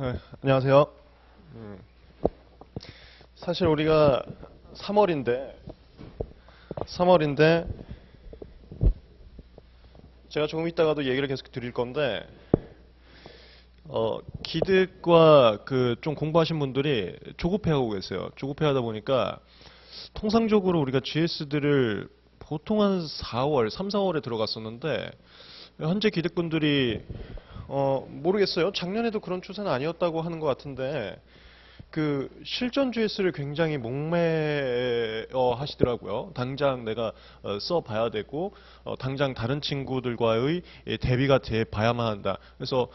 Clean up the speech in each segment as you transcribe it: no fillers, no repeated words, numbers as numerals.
안녕하세요. 사실 우리가 3월인데 제가 조금 이따가도 얘기를 계속 드릴 건데 기득과 그 좀 공부하신 분들이 조급해하고 계세요. 조급해하다 보니까 통상적으로 우리가 GS들을 보통 한 4월, 3, 4월에 들어갔었는데 현재 기득분들이 모르겠어요. 작년에도 그런 추세는 아니었다고 하는 것 같은데 그 실전 GS를 굉장히 목매어 하시더라고요. 당장 내가 써봐야 되고 당장 다른 친구들과의 대비가 돼 봐야만 한다. 그래서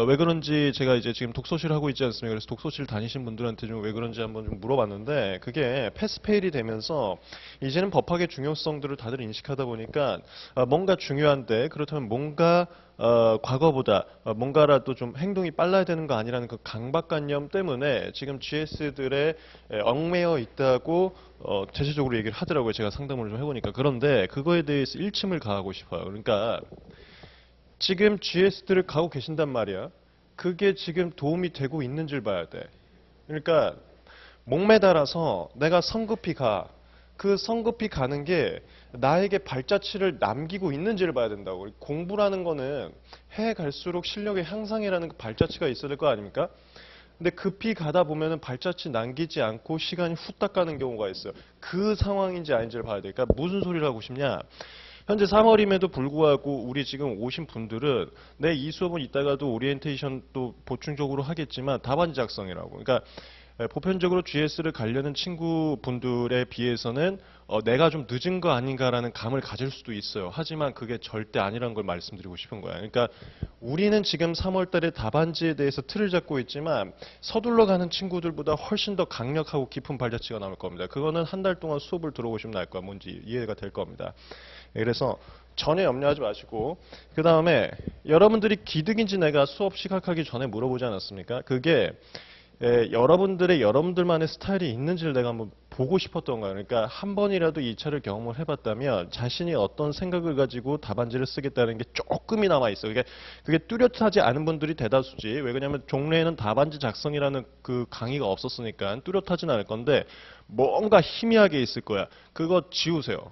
왜 그런지 제가 이제 지금 독서실 하고 있지 않습니까? 그래서 독서실 다니신 분들한테 좀 왜 그런지 한번 좀 물어봤는데 그게 패스페일이 되면서 이제는 법학의 중요성들을 다들 인식하다 보니까 뭔가 중요한데 그렇다면 뭔가 과거보다 뭔가라도 좀 행동이 빨라야 되는 거 아니라는 그 강박관념 때문에 지금 GS들의 얽매여 있다고 대체적으로 얘기를 하더라고요. 제가 상담을 좀 해보니까. 그런데 그거에 대해서 일침을 가하고 싶어요. 그러니까 지금 GS들을 가고 계신단 말이야. 그게 지금 도움이 되고 있는지를 봐야 돼. 그러니까 목매달아서 내가 성급히 가. 그 성급히 가는 게 나에게 발자취를 남기고 있는지를 봐야 된다고. 공부라는 거는 해 갈수록 실력의 향상이라는 그 발자취가 있어야 될 거 아닙니까? 근데 급히 가다 보면은 발자취 남기지 않고 시간이 후딱 가는 경우가 있어요. 그 상황인지 아닌지를 봐야 돼. 그러니까 무슨 소리를 하고 싶냐? 현재 3월임에도 불구하고 우리 지금 오신 분들은 내 이 수업은 이따가도 오리엔테이션 또 보충적으로 하겠지만 답안 작성이라고. 그러니까 보편적으로 GS를 가려는 친구분들에 비해서는 내가 좀 늦은 거 아닌가라는 감을 가질 수도 있어요. 하지만 그게 절대 아니라는 걸 말씀드리고 싶은 거야. 그러니까 우리는 지금 3월 달에 답안지에 대해서 틀을 잡고 있지만 서둘러 가는 친구들보다 훨씬 더 강력하고 깊은 발자취가 나올 겁니다. 그거는 한 달 동안 수업을 들어보시면 알 거야. 뭔지 이해가 될 겁니다. 그래서 전혀 염려하지 마시고 그 다음에 여러분들이 기득인지 내가 수업 시작하기 전에 물어보지 않았습니까? 그게 여러분들만의 스타일이 있는지를 내가 한번 보고 싶었던 거예요. 그러니까 한 번이라도 이 차를 경험을 해봤다면 자신이 어떤 생각을 가지고 답안지를 쓰겠다는 게 조금이 남아 있어요. 그게 뚜렷하지 않은 분들이 대다수지. 왜 그러냐면 종래에는 답안지 작성이라는 그 강의가 없었으니까 뚜렷하진 않을 건데 뭔가 희미하게 있을 거야. 그거 지우세요.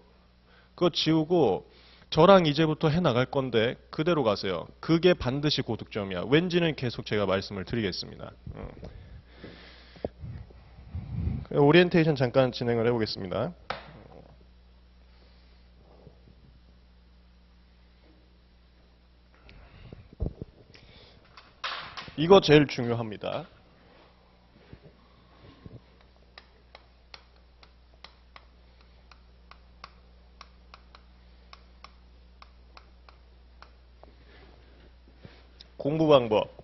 그거 지우고 저랑 이제부터 해 나갈 건데 그대로 가세요. 그게 반드시 고득점이야. 왠지는 계속 제가 말씀을 드리겠습니다. 오리엔테이션 잠깐 진행을 해보겠습니다. 이거 제일 중요합니다. 공부 방법.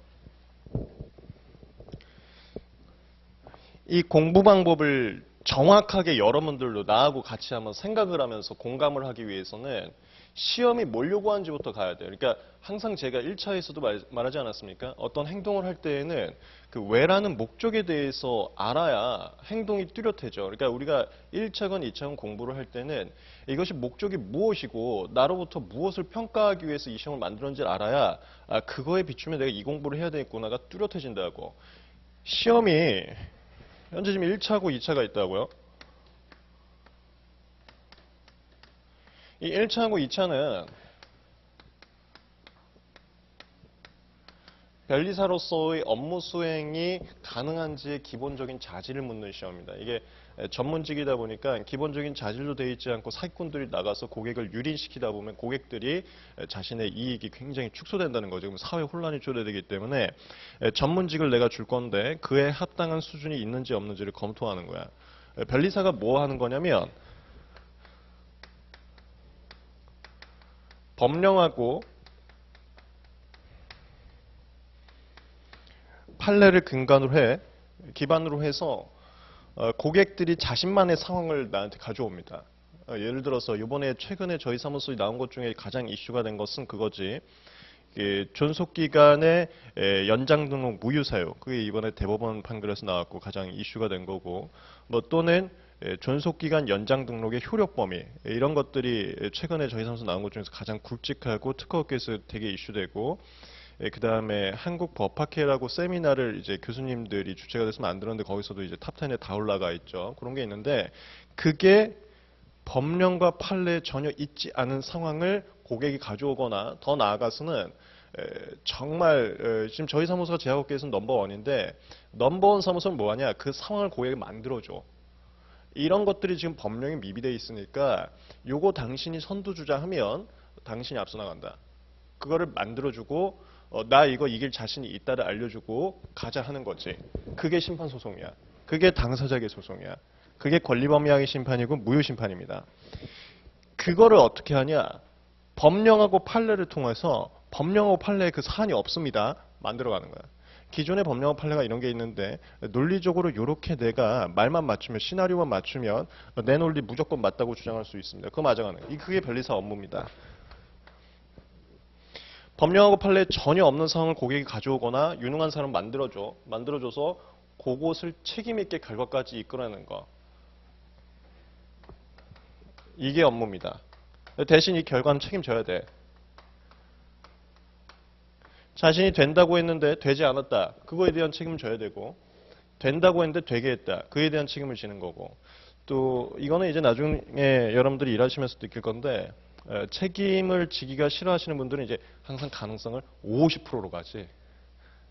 이 공부 방법을 정확하게 여러분들도 나하고 같이 한번 생각을 하면서 공감을 하기 위해서는 시험이 뭘 요구하는지부터 가야 돼요. 그러니까 항상 제가 1차에서도 말하지 않았습니까? 어떤 행동을 할 때에는 그 왜라는 목적에 대해서 알아야 행동이 뚜렷해져. 그러니까 우리가 1차건 2차건 공부를 할 때는 이것이 목적이 무엇이고 나로부터 무엇을 평가하기 위해서 이 시험을 만들었는지를 알아야 그거에 비추면 내가 이 공부를 해야 되겠구나가 뚜렷해진다고. 시험이 현재 지금 1차고 2차가 있다고요? 이 1차하고 2차는 변리사로서의 업무 수행이 가능한지의 기본적인 자질을 묻는 시험입니다. 이게 전문직이다 보니까 기본적인 자질도 돼 있지 않고 사기꾼들이 나가서 고객을 유린시키다 보면 고객들이 자신의 이익이 굉장히 축소된다는 거죠. 그럼 사회 혼란이 초래되기 때문에 전문직을 내가 줄 건데 그에 합당한 수준이 있는지 없는지를 검토하는 거야. 변리사가 뭐 하는 거냐면 법령하고 판례를 기반으로 해서 고객들이 자신만의 상황을 나한테 가져옵니다. 예를 들어서 이번에 최근에 저희 사무소에 나온 것 중에 가장 이슈가 된 것은 그거지. 존속기간의 연장 등록 무효 사유. 그게 이번에 대법원 판결에서 나왔고 가장 이슈가 된 거고. 뭐 또는 존속기간 연장 등록의 효력 범위. 이런 것들이 최근에 저희 사무소 나온 것 중에서 가장 굵직하고 특허업계에서 되게 이슈되고 그 다음에 한국법학회라고 세미나를 이제 교수님들이 주체가 돼서 만들었는데 거기서도 이제 탑10에 다 올라가 있죠. 그런 게 있는데 그게 법령과 판례에 전혀 있지 않은 상황을 고객이 가져오거나 더 나아가서는 정말 지금 저희 사무소가 제약업계에서는 넘버원인데 넘버원 사무소는 뭐하냐? 그 상황을 고객이 만들어줘. 이런 것들이 지금 법령에 미비되어 있으니까 요거 당신이 선두주자하면 당신이 앞서 나간다. 그거를 만들어주고 나 이거 이길 자신이 있다를 알려주고 가자 하는 거지. 그게 심판소송이야. 그게 당사자의 소송이야. 그게 권리범위학의 심판이고 무효심판입니다. 그거를 어떻게 하냐? 법령하고 판례를 통해서 법령하고 판례에 그 사안이 없습니다. 만들어가는 거야. 기존의 법령과 판례가 이런 게 있는데 논리적으로 이렇게 내가 말만 맞추면 시나리오만 맞추면 내 논리 무조건 맞다고 주장할 수 있습니다. 그거 맞아가는 거예요. 그게 변리사 업무입니다. 법령하고 판례에 전혀 없는 상황을 고객이 가져오거나 유능한 사람 만들어줘서 그것을 책임 있게 결과까지 이끌어내는 거. 이게 업무입니다. 대신 이 결과는 책임져야 돼. 자신이 된다고 했는데 되지 않았다. 그거에 대한 책임을 져야 되고 된다고 했는데 되게 했다. 그에 대한 책임을 지는 거고 또 이거는 이제 나중에 여러분들이 일하시면서 느낄 건데 책임을 지기가 싫어하시는 분들은 이제 항상 가능성을 50%로 가지.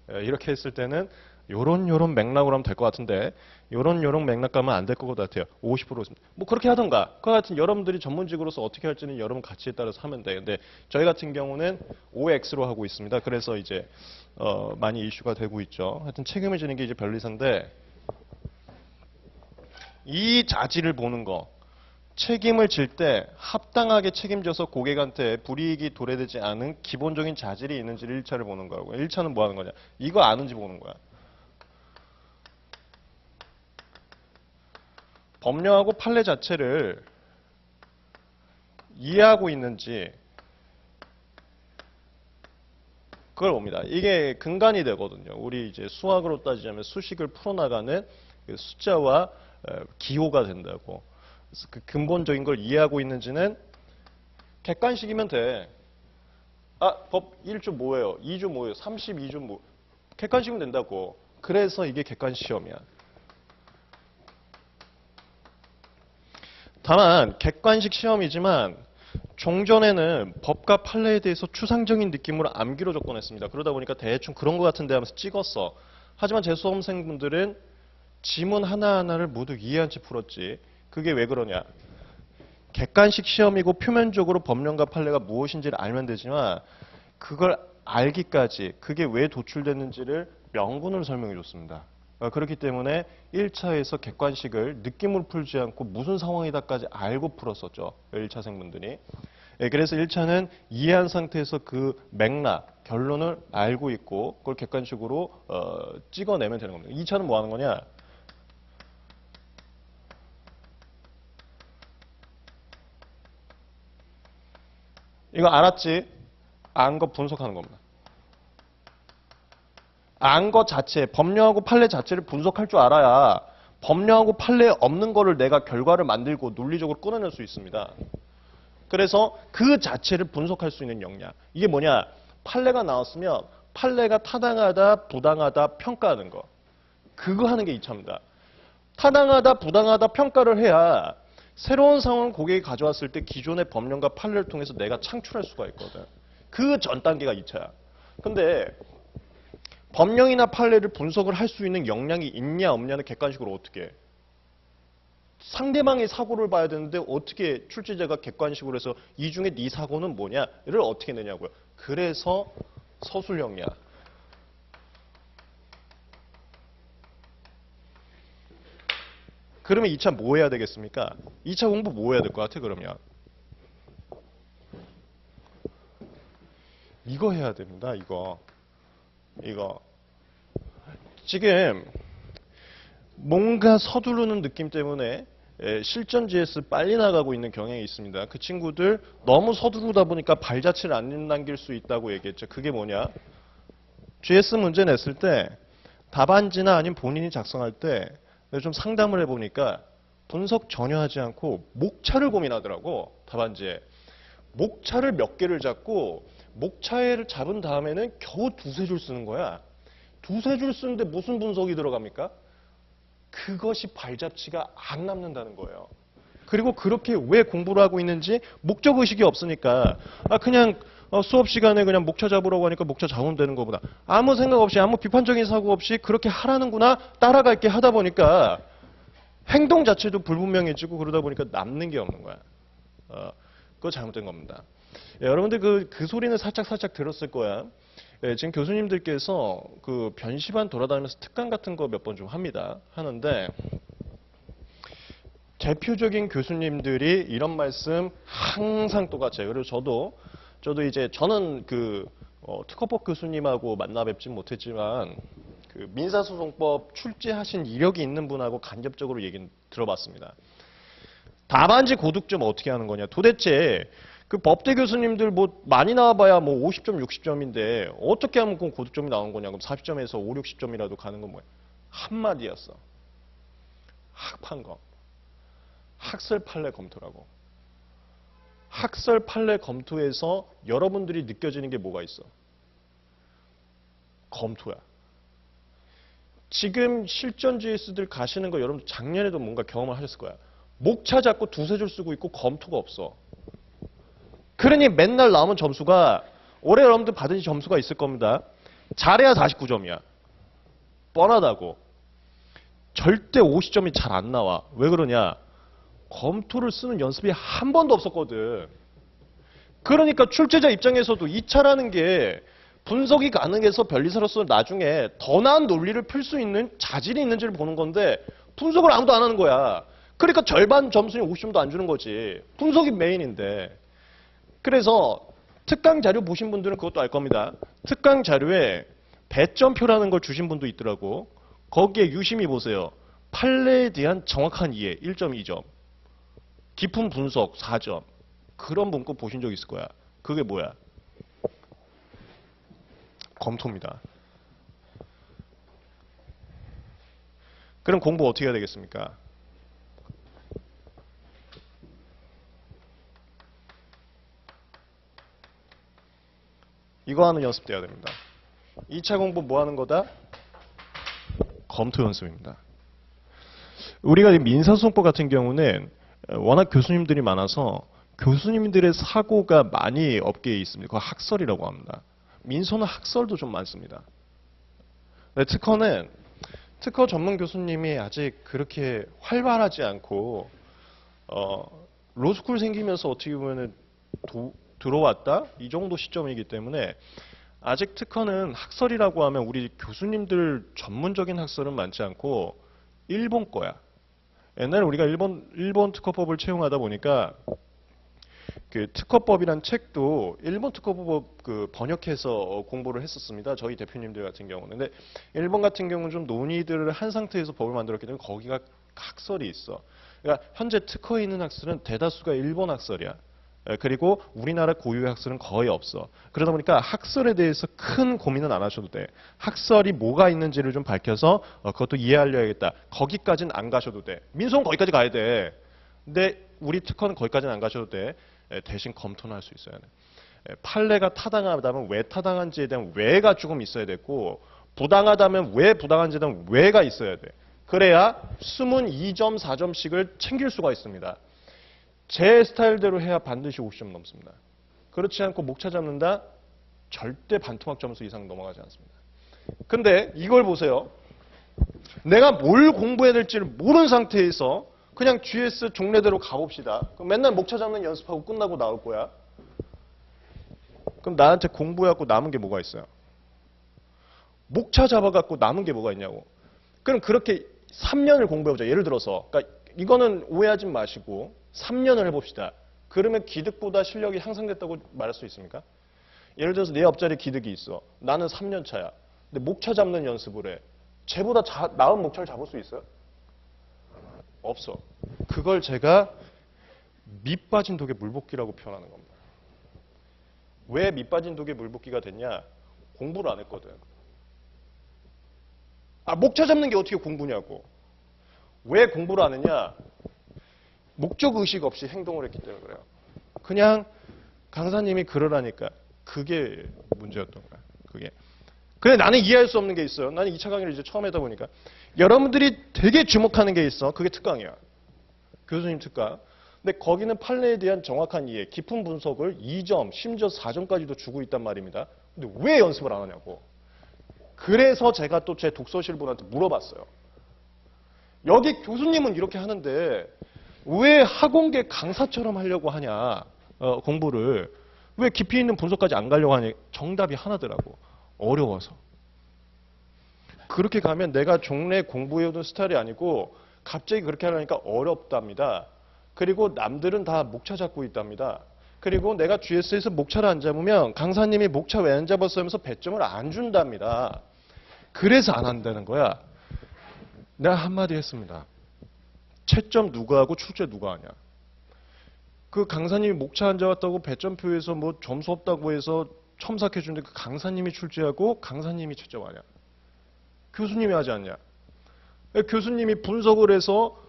이렇게 했을 때는 요런 맥락으로 하면 될 것 같은데 요런 맥락 가면 안 될 것 같아요. 50%. 뭐 그렇게 하던가. 그와 같은 여러분들이 전문직으로서 어떻게 할지는 여러분 가치에 따라서 하면 돼요. 근데 저희 같은 경우는 OX로 하고 있습니다. 그래서 이제 많이 이슈가 되고 있죠. 하여튼 책임을 지는 게 이제 변리사인데 이 자질을 보는 거. 책임을 질 때 합당하게 책임져서 고객한테 불이익이 도래되지 않은 기본적인 자질이 있는지를 1차를 보는 거라고. 1차는 뭐 하는 거냐? 이거 아는지 보는 거야. 법령하고 판례 자체를 이해하고 있는지 그걸 봅니다. 이게 근간이 되거든요. 우리 이제 수학으로 따지자면 수식을 풀어나가는 그 숫자와 기호가 된다고. 그래서 그 근본적인 걸 이해하고 있는지는 객관식이면 돼. 아, 법 1조 뭐예요? 2조 뭐예요? 32조 뭐. 객관식이면 된다고. 그래서 이게 객관식 시험이야. 다만 객관식 시험이지만 종전에는 법과 판례에 대해서 추상적인 느낌으로 암기로 접근했습니다. 그러다 보니까 대충 그런 것 같은데 하면서 찍었어. 하지만 제 수험생분들은 지문 하나하나를 모두 이해한 채 풀었지. 그게 왜 그러냐. 객관식 시험이고 표면적으로 법령과 판례가 무엇인지를 알면 되지만 그걸 알기까지 그게 왜 도출됐는지를 명분으로 설명해 줬습니다. 그렇기 때문에 1차에서 객관식을 느낌으로 풀지 않고 무슨 상황이다까지 알고 풀었었죠. 1차생분들이. 그래서 1차는 이해한 상태에서 그 맥락, 결론을 알고 있고 그걸 객관식으로 찍어내면 되는 겁니다. 2차는 뭐 하는 거냐? 이거 알았지? 안 거 분석하는 겁니다. 안 것 자체, 법령하고 판례 자체를 분석할 줄 알아야 법령하고 판례에 없는 거를 내가 결과를 만들고 논리적으로 끌어낼 수 있습니다. 그래서 그 자체를 분석할 수 있는 역량. 이게 뭐냐? 판례가 나왔으면 판례가 타당하다, 부당하다 평가하는 거. 그거 하는 게 2차입니다. 타당하다, 부당하다 평가를 해야 새로운 상황을 고객이 가져왔을 때 기존의 법령과 판례를 통해서 내가 창출할 수가 있거든. 그 전 단계가 2차야. 근데 법령이나 판례를 분석을 할 수 있는 역량이 있냐 없냐는 객관식으로 어떻게 해? 상대방의 사고를 봐야 되는데 어떻게 출제자가 객관식으로 해서 이 중에 네 사고는 뭐냐를 어떻게 내냐고요. 그래서 서술형이야. 그러면 2차 뭐 해야 되겠습니까? 2차 공부 뭐 해야 될 것 같아 그러면? 이거 해야 됩니다. 이거. 지금 뭔가 서두르는 느낌 때문에 실전 GS 빨리 나가고 있는 경향이 있습니다. 그 친구들 너무 서두르다 보니까 발 자체를 안 남길 수 있다고 얘기했죠. 그게 뭐냐? GS 문제 냈을 때 답안지나 아니면 본인이 작성할 때 좀 상담을 해보니까 분석 전혀 하지 않고 목차를 고민하더라고. 답안지에. 목차를 몇 개를 잡고 목차를 잡은 다음에는 겨우 두세 줄 쓰는 거야. 두세 줄 쓰는데 무슨 분석이 들어갑니까? 그것이 발잡지가 안 남는다는 거예요. 그리고 그렇게 왜 공부를 하고 있는지 목적의식이 없으니까 그냥 수업 시간에 그냥 목차 잡으라고 하니까 목차 잡으면 되는 거구나. 아무 생각 없이 아무 비판적인 사고 없이 그렇게 하라는구나 따라갈게 하다 보니까 행동 자체도 불분명해지고 그러다 보니까 남는 게 없는 거야. 그거 잘못된 겁니다. 여러분들 그 소리는 살짝 들었을 거야. 지금 교수님들께서 그 변시반 돌아다니면서 특강 같은 거 몇 번 좀 하는데 대표적인 교수님들이 이런 말씀 항상 똑같아요. 그리고 저도 이제 저는 특허법 교수님하고 만나 뵙진 못했지만 그 민사소송법 출제하신 이력이 있는 분하고 간접적으로 얘기 들어봤습니다. 답안지 고득점 어떻게 하는 거냐? 도대체 그 법대 교수님들 뭐 많이 나와봐야 뭐 50점, 60점인데 어떻게 하면 그 고득점이 나온 거냐? 그럼 40점에서 5, 60점이라도 가는 건 뭐야? 한마디였어. 학판검. 학설 판례 검토라고. 학설 판례 검토에서 여러분들이 느껴지는 게 뭐가 있어? 검토야. 지금 실전 GS들 가시는 거 여러분 작년에도 뭔가 경험을 하셨을 거야. 목차 잡고 두세 줄 쓰고 있고 검토가 없어. 그러니 맨날 나오는 점수가 올해 여러분들 받은 점수가 있을 겁니다. 잘해야 49점이야. 뻔하다고. 절대 50점이 잘 안 나와. 왜 그러냐? 검토를 쓰는 연습이 한 번도 없었거든. 그러니까 출제자 입장에서도 2차라는 게 분석이 가능해서 변리사로서 나중에 더 나은 논리를 풀 수 있는 자질이 있는지를 보는 건데 분석을 아무도 안 하는 거야. 그러니까 절반 점수는 50점도 안 주는 거지. 분석이 메인인데. 그래서 특강 자료 보신 분들은 그것도 알 겁니다. 특강 자료에 배점표라는 걸 주신 분도 있더라고. 거기에 유심히 보세요. 판례에 대한 정확한 이해 1.2점. 깊은 분석 4점. 그런 문구 보신 적 있을 거야. 그게 뭐야? 검토입니다. 그럼 공부 어떻게 해야 되겠습니까? 이거 하는 연습 돼야 됩니다. 2차 공부 뭐 하는 거다? 검토 연습입니다. 우리가 민사소송법 같은 경우는 워낙 교수님들이 많아서 교수님들의 사고가 많이 업계에 있습니다. 그거 학설이라고 합니다. 민소는 학설도 좀 많습니다. 특허는 특허 전문 교수님이 아직 그렇게 활발하지 않고 로스쿨 생기면서 어떻게 보면 들어왔다? 이 정도 시점이기 때문에 아직 특허는 학설이라고 하면 우리 교수님들 전문적인 학설은 많지 않고 일본 거야. 옛날에 우리가 일본 특허법을 채용하다 보니까 그 특허법이란 책도 일본 특허법 번역해서 공부를 했었습니다. 저희 대표님들 같은 경우는. 근데 일본 같은 경우는 좀 논의들을 한 상태에서 법을 만들었기 때문에 거기가 학설이 있어. 그러니까 현재 특허에 있는 학설은 대다수가 일본 학설이야. 그리고 우리나라 고유의 학설은 거의 없어. 그러다 보니까 학설에 대해서 큰 고민은 안 하셔도 돼. 학설이 뭐가 있는지를 좀 밝혀서 그것도 이해하려야겠다. 거기까지는 안 가셔도 돼. 민소는 거기까지 가야 돼. 근데 우리 특허는 거기까지는 안 가셔도 돼. 대신 검토는 할 수 있어야 돼. 판례가 타당하다면 왜 타당한지에 대한 왜가 조금 있어야 되고 부당하다면 왜 부당한지에 대한 왜가 있어야 돼. 그래야 숨은 2점, 4점씩을 챙길 수가 있습니다. 제 스타일대로 해야 반드시 50점 넘습니다. 그렇지 않고 목차 잡는다? 절대 반토막 점수 이상 넘어가지 않습니다. 근데 이걸 보세요. 내가 뭘 공부해야 될지를 모르는 상태에서 그냥 GS 종례대로 가봅시다. 그럼 맨날 목차 잡는 연습하고 끝나고 나올 거야. 그럼 나한테 공부해갖고 남은 게 뭐가 있어요? 목차 잡아갖고 남은 게 뭐가 있냐고. 그럼 그렇게 3년을 공부해보자. 예를 들어서. 그러니까 이거는 오해하지 마시고 3년을 해봅시다. 그러면 기득보다 실력이 향상됐다고 말할 수 있습니까? 예를 들어서 내 옆자리에 기득이 있어. 나는 3년 차야. 근데 목차 잡는 연습을 해. 쟤보다 나은 목차를 잡을 수 있어요? 없어. 그걸 제가 밑 빠진 독에 물붓기라고 표현하는 겁니다. 왜 밑 빠진 독에 물붓기가 됐냐? 공부를 안 했거든. 목차 잡는 게 어떻게 공부냐고. 왜 공부를 안 했냐? 목적 의식 없이 행동을 했기 때문에 그래요. 그냥 강사님이 그러라니까. 그게 문제였던 거야. 그게. 그래 나는 이해할 수 없는 게 있어요. 나는 2차 강의를 이제 처음 하다 보니까 여러분들이 되게 주목하는 게 있어. 그게 특강이야. 교수님 특강. 근데 거기는 판례에 대한 정확한 이해, 깊은 분석을 2점, 심지어 4점까지도 주고 있단 말입니다. 근데 왜 연습을 안 하냐고. 그래서 제가 또 제 독서실 분한테 물어봤어요. 여기 교수님은 이렇게 하는데 왜 학원계 강사처럼 하려고 하냐, 공부를. 왜 깊이 있는 분석까지 안 가려고 하냐. 정답이 하나더라고. 어려워서. 그렇게 가면 내가 종래 공부해오던 스타일이 아니고 갑자기 그렇게 하려니까 어렵답니다. 그리고 남들은 다 목차 잡고 있답니다. 그리고 내가 GS에서 목차를 안 잡으면 강사님이 목차 왜 안 잡았어 하면서 배점을 안 준답니다. 그래서 안 한다는 거야. 내가 한마디 했습니다. 채점 누가 하고 출제 누가 하냐. 그 강사님이 목차 안 잡았다고 배점표에서 뭐 점수 없다고 해서 첨삭해 주는데 그 강사님이 출제하고 강사님이 채점하냐. 교수님이 하지 않냐. 교수님이 분석을 해서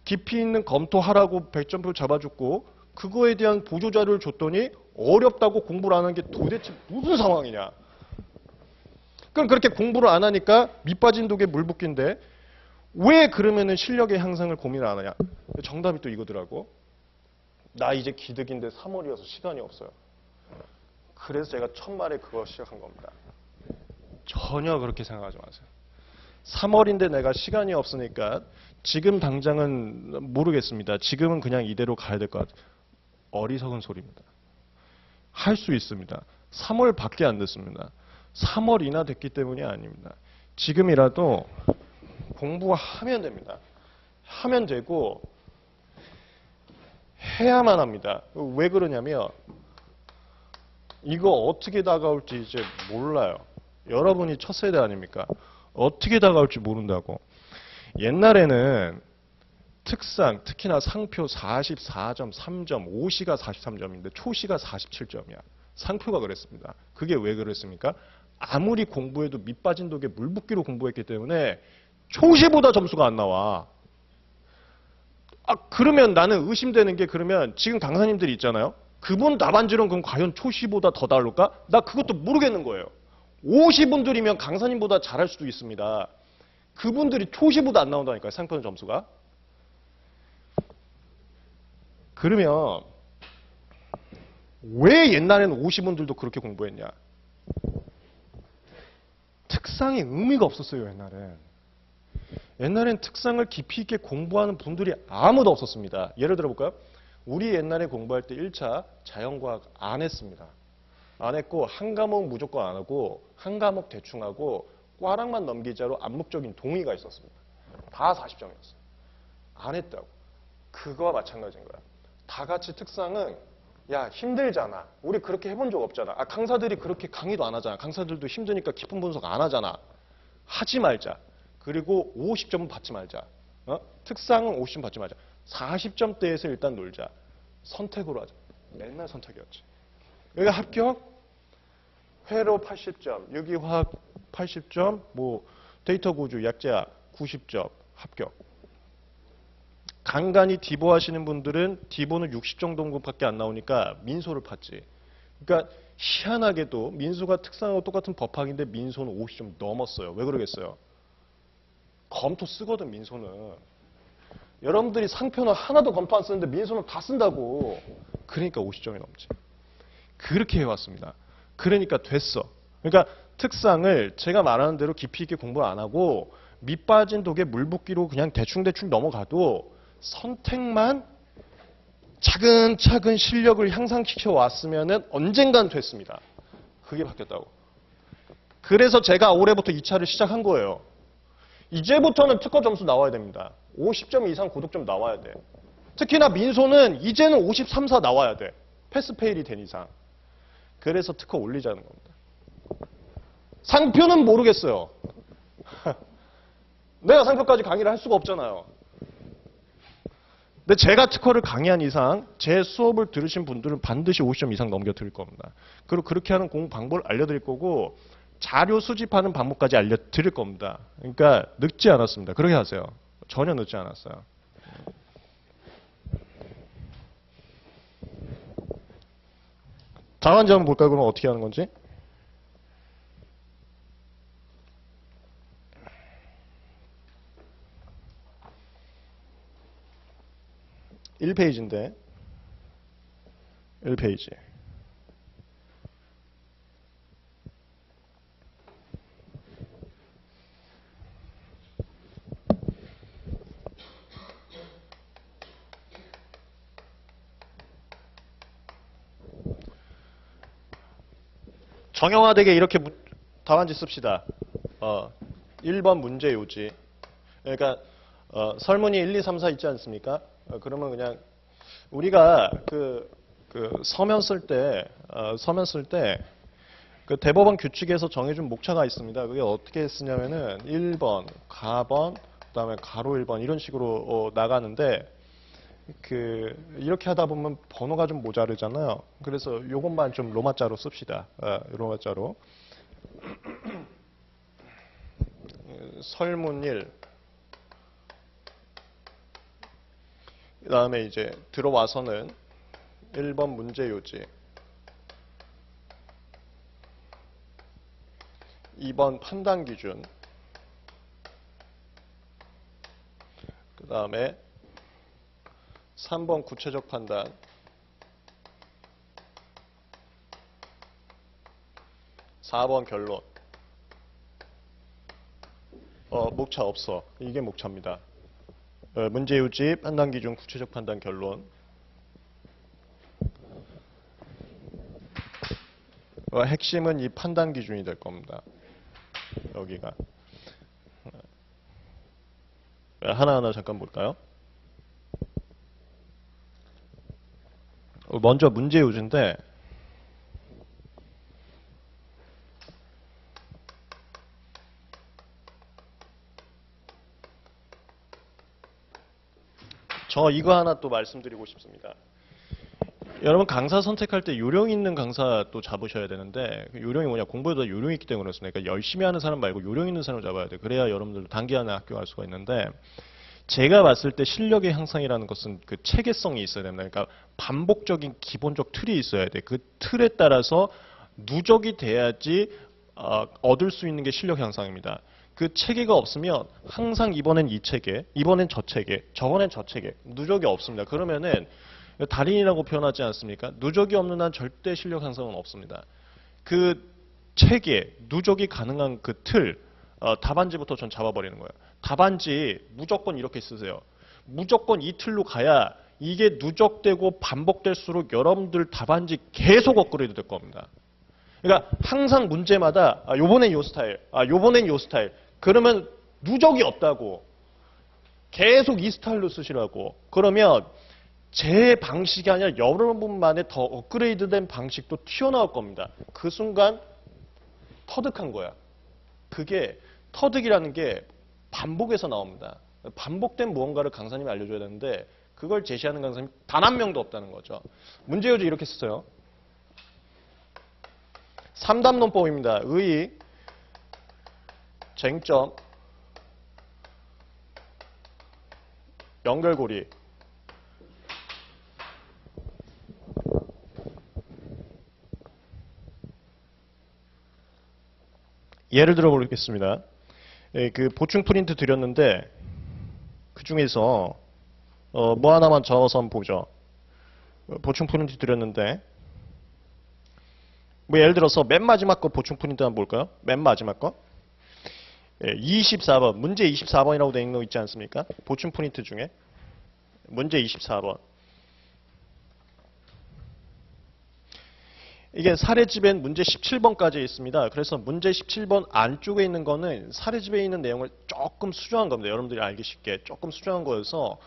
깊이 있는 검토하라고 배점표 잡아줬고 그거에 대한 보조자료를 줬더니 어렵다고 공부를 안 하는 게 도대체 무슨 상황이냐. 그럼 그렇게 공부를 안 하니까 밑빠진 독에 물 붓기인데 왜 그러면은 실력의 향상을 고민을 안 하냐. 정답이 또 이거더라고. 나 이제 기득인데 3월이어서 시간이 없어요. 그래서 제가 첫말에 그거 시작한 겁니다. 전혀 그렇게 생각하지 마세요. 3월인데 내가 시간이 없으니까 지금 당장은 모르겠습니다. 지금은 그냥 이대로 가야 될 것 같아요. 어리석은 소리입니다. 할 수 있습니다. 3월밖에 안 됐습니다. 3월이나 됐기 때문이 아닙니다. 지금이라도 공부하면 됩니다. 하면 되고 해야만 합니다. 왜 그러냐면 이거 어떻게 다가올지 이제 몰라요. 여러분이 첫 세대 아닙니까? 어떻게 다가올지 모른다고. 옛날에는 특상, 특히나 상표 44점, 3점, 오시가 43점인데 초시가 47점이야. 상표가 그랬습니다. 그게 왜 그랬습니까? 아무리 공부해도 밑빠진 독에 물 붓기로 공부했기 때문에 초시보다 점수가 안 나와. 그러면 나는 의심되는 게 그러면 지금 강사님들이 있잖아요. 그분 답안지는 그럼 과연 초시보다 더 다를까? 나 그것도 모르겠는 거예요. 오시분들이면 강사님보다 잘할 수도 있습니다. 그분들이 초시보다 안 나온다니까요. 상편 점수가. 그러면 왜 옛날에는 오시분들도 그렇게 공부했냐? 특상이 의미가 없었어요. 옛날엔 특상을 깊이 있게 공부하는 분들이 아무도 없었습니다. 예를 들어볼까요? 우리 옛날에 공부할 때 1차 자연과학 안 했습니다. 안 했고 한 과목 무조건 안 하고 한 과목 대충 하고 꽈락만 넘기자로 암묵적인 동의가 있었습니다. 다 40점이었어요. 안 했다고. 그거와 마찬가지인 거야. 다 같이 특상은 야 힘들잖아. 우리 그렇게 해본 적 없잖아. 강사들이 그렇게 강의도 안 하잖아. 강사들도 힘드니까 깊은 분석 안 하잖아. 하지 말자. 그리고 50점은 받지 말자. 특상은 50점 받지 말자. 40점대에서 일단 놀자. 선택으로 하자. 맨날 선택이었지. 여기가 합격? 회로 80점, 유기화학 80점, 뭐 데이터 구조, 약제학 90점 합격. 간간히 디보 하시는 분들은 디보는 60점 정도밖에 안 나오니까 민소를 팠지. 그러니까 희한하게도 민소가 특상하고 똑같은 법학인데 민소는 50점 넘었어요. 왜 그러겠어요? 검토 쓰거든 민소는. 여러분들이 상표는 하나도 검토 안 쓰는데 민소는 다 쓴다고. 그러니까 50점이 넘지. 그렇게 해왔습니다. 그러니까 됐어. 그러니까 특상을 제가 말하는 대로 깊이 있게 공부를 안 하고 밑빠진 독에 물 붓기로 그냥 대충대충 넘어가도 선택만 차근차근 실력을 향상시켜 왔으면 언젠간 됐습니다. 그게 바뀌었다고. 그래서 제가 올해부터 2차를 시작한 거예요. 이제부터는 특허 점수 나와야 됩니다. 50점 이상 고득점 나와야 돼. 특히나 민소는 이제는 53, 4 나와야 돼. 패스페일이 된 이상. 그래서 특허 올리자는 겁니다. 상표는 모르겠어요. 내가 상표까지 강의를 할 수가 없잖아요. 근데 제가 특허를 강의한 이상 제 수업을 들으신 분들은 반드시 50점 이상 넘겨 드릴 겁니다. 그리고 그렇게 하는 공부 방법을 알려드릴 거고 자료 수집하는 방법까지 알려드릴 겁니다. 그러니까 늦지 않았습니다. 그렇게 하세요. 전혀 늦지 않았어요. 답안지 한번 볼까요? 그럼 어떻게 하는 건지? (1페이지인데) 1페이지. 정형화되게 이렇게 답안지 씁시다. 1번 문제 요지. 그러니까 설문이 1, 2, 3, 4 있지 않습니까? 그러면 그냥 우리가 서면 쓸 때 그 대법원 규칙에서 정해준 목차가 있습니다. 그게 어떻게 쓰냐면은 1번, 가번, 그다음에 가로 1번 이런 식으로 나가는데 이렇게 하다 보면 번호가 좀 모자르잖아요. 그래서 요것만 좀 로마자로 씁시다. 로마자로. 설문 1. 그 다음에 이제 들어와서는 1번 문제 요지, 2번 판단 기준, 그 다음에 3번 구체적 판단, 4번 결론. 목차 없어. 이게 목차입니다. 문제 요지, 판단 기준, 구체적 판단, 결론. 핵심은 이 판단 기준이 될 겁니다. 여기가. 하나하나 잠깐 볼까요? 먼저 문제 요지인데 저 이거 하나 또 말씀드리고 싶습니다. 여러분 강사 선택할 때 요령 있는 강사 또 잡으셔야 되는데 요령이 뭐냐, 공부에도 요령이 있기 때문에 그렇습니다. 그러니까 열심히 하는 사람 말고 요령 있는 사람을 잡아야 돼요. 그래야 여러분들도 단기 안에 학교 갈 수가 있는데, 제가 봤을 때 실력의 향상이라는 것은 그 체계성이 있어야 됩니다. 그러니까 반복적인 기본적 틀이 있어야 돼. 그 틀에 따라서 누적이 돼야지 얻을 수 있는 게 실력 향상입니다. 그 체계가 없으면 항상 이번엔 이 체계, 이번엔 저 체계, 저번엔 저 체계, 누적이 없습니다. 그러면은 달인이라고 표현하지 않습니까? 누적이 없는 한 절대 실력 향상은 없습니다. 그 체계, 누적이 가능한 그 틀, 답안지부터 전 잡아버리는 거예요. 답안지 무조건 이렇게 쓰세요. 무조건 이 틀로 가야 이게 누적되고 반복될수록 여러분들 답안지 계속 업그레이드 될 겁니다. 그러니까 항상 문제마다 요번엔 요 스타일, 요번엔 요 스타일. 그러면 누적이 없다고. 계속 이 스타일로 쓰시라고. 그러면 제 방식이 아니라 여러분만의 더 업그레이드된 방식도 튀어나올 겁니다. 그 순간 터득한 거야. 그게 터득이라는 게 반복에서 나옵니다. 반복된 무언가를 강사님이 알려줘야 되는데 그걸 제시하는 강사님이 단 한 명도 없다는 거죠. 문제요지 이렇게 쓰세요. 3답 논법입니다. 의의, 쟁점, 연결고리. 예를 들어 보겠습니다. 그 보충 프린트 드렸는데 그 중에서 뭐 하나만 적어서 한번 보죠. 보충 프린트 드렸는데 뭐 예를 들어서 맨 마지막 거 보충 프린트 한번 볼까요? 맨 마지막 거. 24번, 문제 24번이라고 되어 있는 거 있지 않습니까? 보충 프린트 중에 문제 24번. 이게 사례집엔 문제 17번까지 있습니다. 그래서 문제 17번 안쪽에 있는 거는 사례집에 있는 내용을 조금 수정한 겁니다. 여러분들이 알기 쉽게 조금 수정한 거여서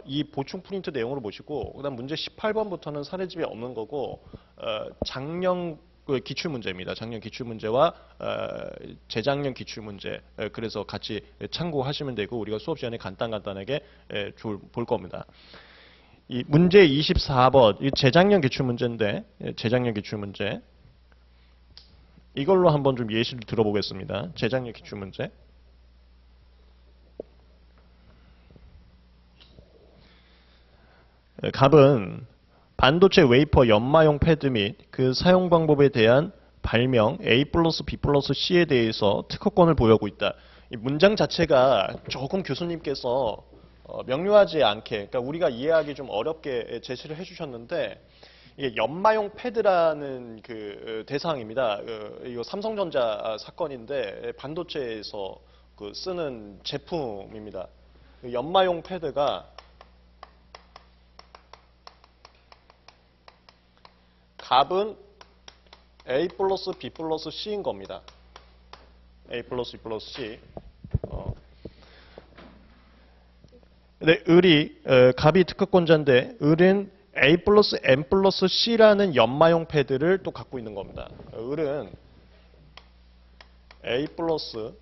이 보충 프린트 내용으로 보시고, 그다음 문제 18번부터는 사례집에 없는 거고 작년 기출문제입니다. 작년 기출문제와 재작년 기출문제, 그래서 같이 참고하시면 되고 우리가 수업 시간에 간단하게 볼 겁니다. 이 문제 24번, 이 재작년 기출문제인데, 재작년 기출문제. 이걸로 한번 좀 예시를 들어보겠습니다. 재작년 기출문제. 갑은 반도체 웨이퍼 연마용 패드 및 그 사용 방법에 대한 발명 A 플러스 B 플러스 C에 대해서 특허권을 보유하고 있다. 이 문장 자체가 조금 교수님께서 명료하지 않게, 그러니까 우리가 이해하기 좀 어렵게 제시를 해주셨는데, 이게 연마용 패드라는 그 대상입니다. 이거 삼성전자 사건인데 반도체에서 그 쓰는 제품입니다. 연마용 패드가 값은 A 플러스 B 플러스 C인 겁니다. A 플러스 B 플러스 C. 근데 을이 갑이 특허권자인데 을은 A 플러스 M 플러스 C라는 연마용 패드를 또 갖고 있는 겁니다. 을은 A 플러스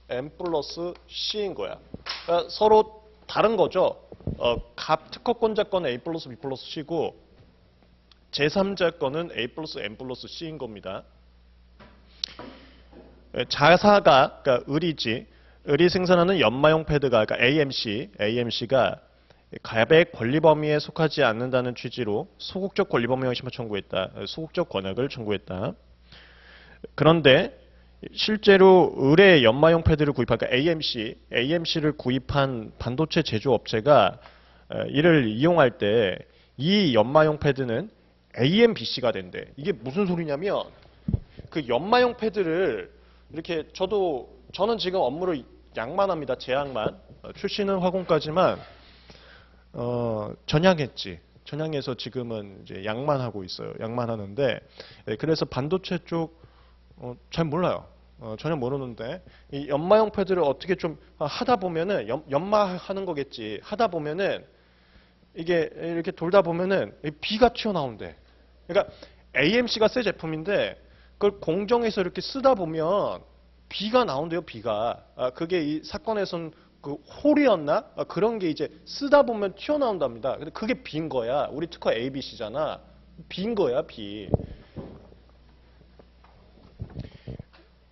M 플러스 C인 거야. 그러니까 서로 다른 거죠. 갑 특허권자 거는 A 플러스 B 플러스 C고 제3자 거는 A 플러스 M 플러스 C인 겁니다. 자사가, 그러니까 을이지, 을이 생산하는 연마용 패드가, 그러니까 AMC가 갑의 권리 범위에 속하지 않는다는 취지로 소극적 권리 범위형 심판 청구했다. 소극적 권역을 청구했다. 그런데 실제로 을의 연마용 패드를 구입한, 그러니까 AMC를 구입한 반도체 제조업체가 이를 이용할 때 이 연마용 패드는 AMBC가 된대. 이게 무슨 소리냐면 그 연마용 패드를 이렇게 저는 지금 업무를 양만합니다. 제약만. 출신은 화공까지만 전향했지. 전향해서 지금은 이제 양만하고 있어요. 양만하는데 그래서 반도체 쪽 잘 몰라요. 전혀 모르는데 이 연마용 패드를 어떻게 좀 하다 보면은 연마하는 거겠지. 하다 보면은 이게 이렇게 돌다 보면은 비가 튀어나온대. 그러니까 AMC가 새 제품인데 그걸 공정해서 이렇게 쓰다 보면 비가 나온대요. 비가. 그게 이 사건에선 그 홀이었나? 그런 게 이제 쓰다 보면 튀어나온답니다. 근데 그게 비인 거야. 우리 특허 ABC잖아. 비인 거야, 비.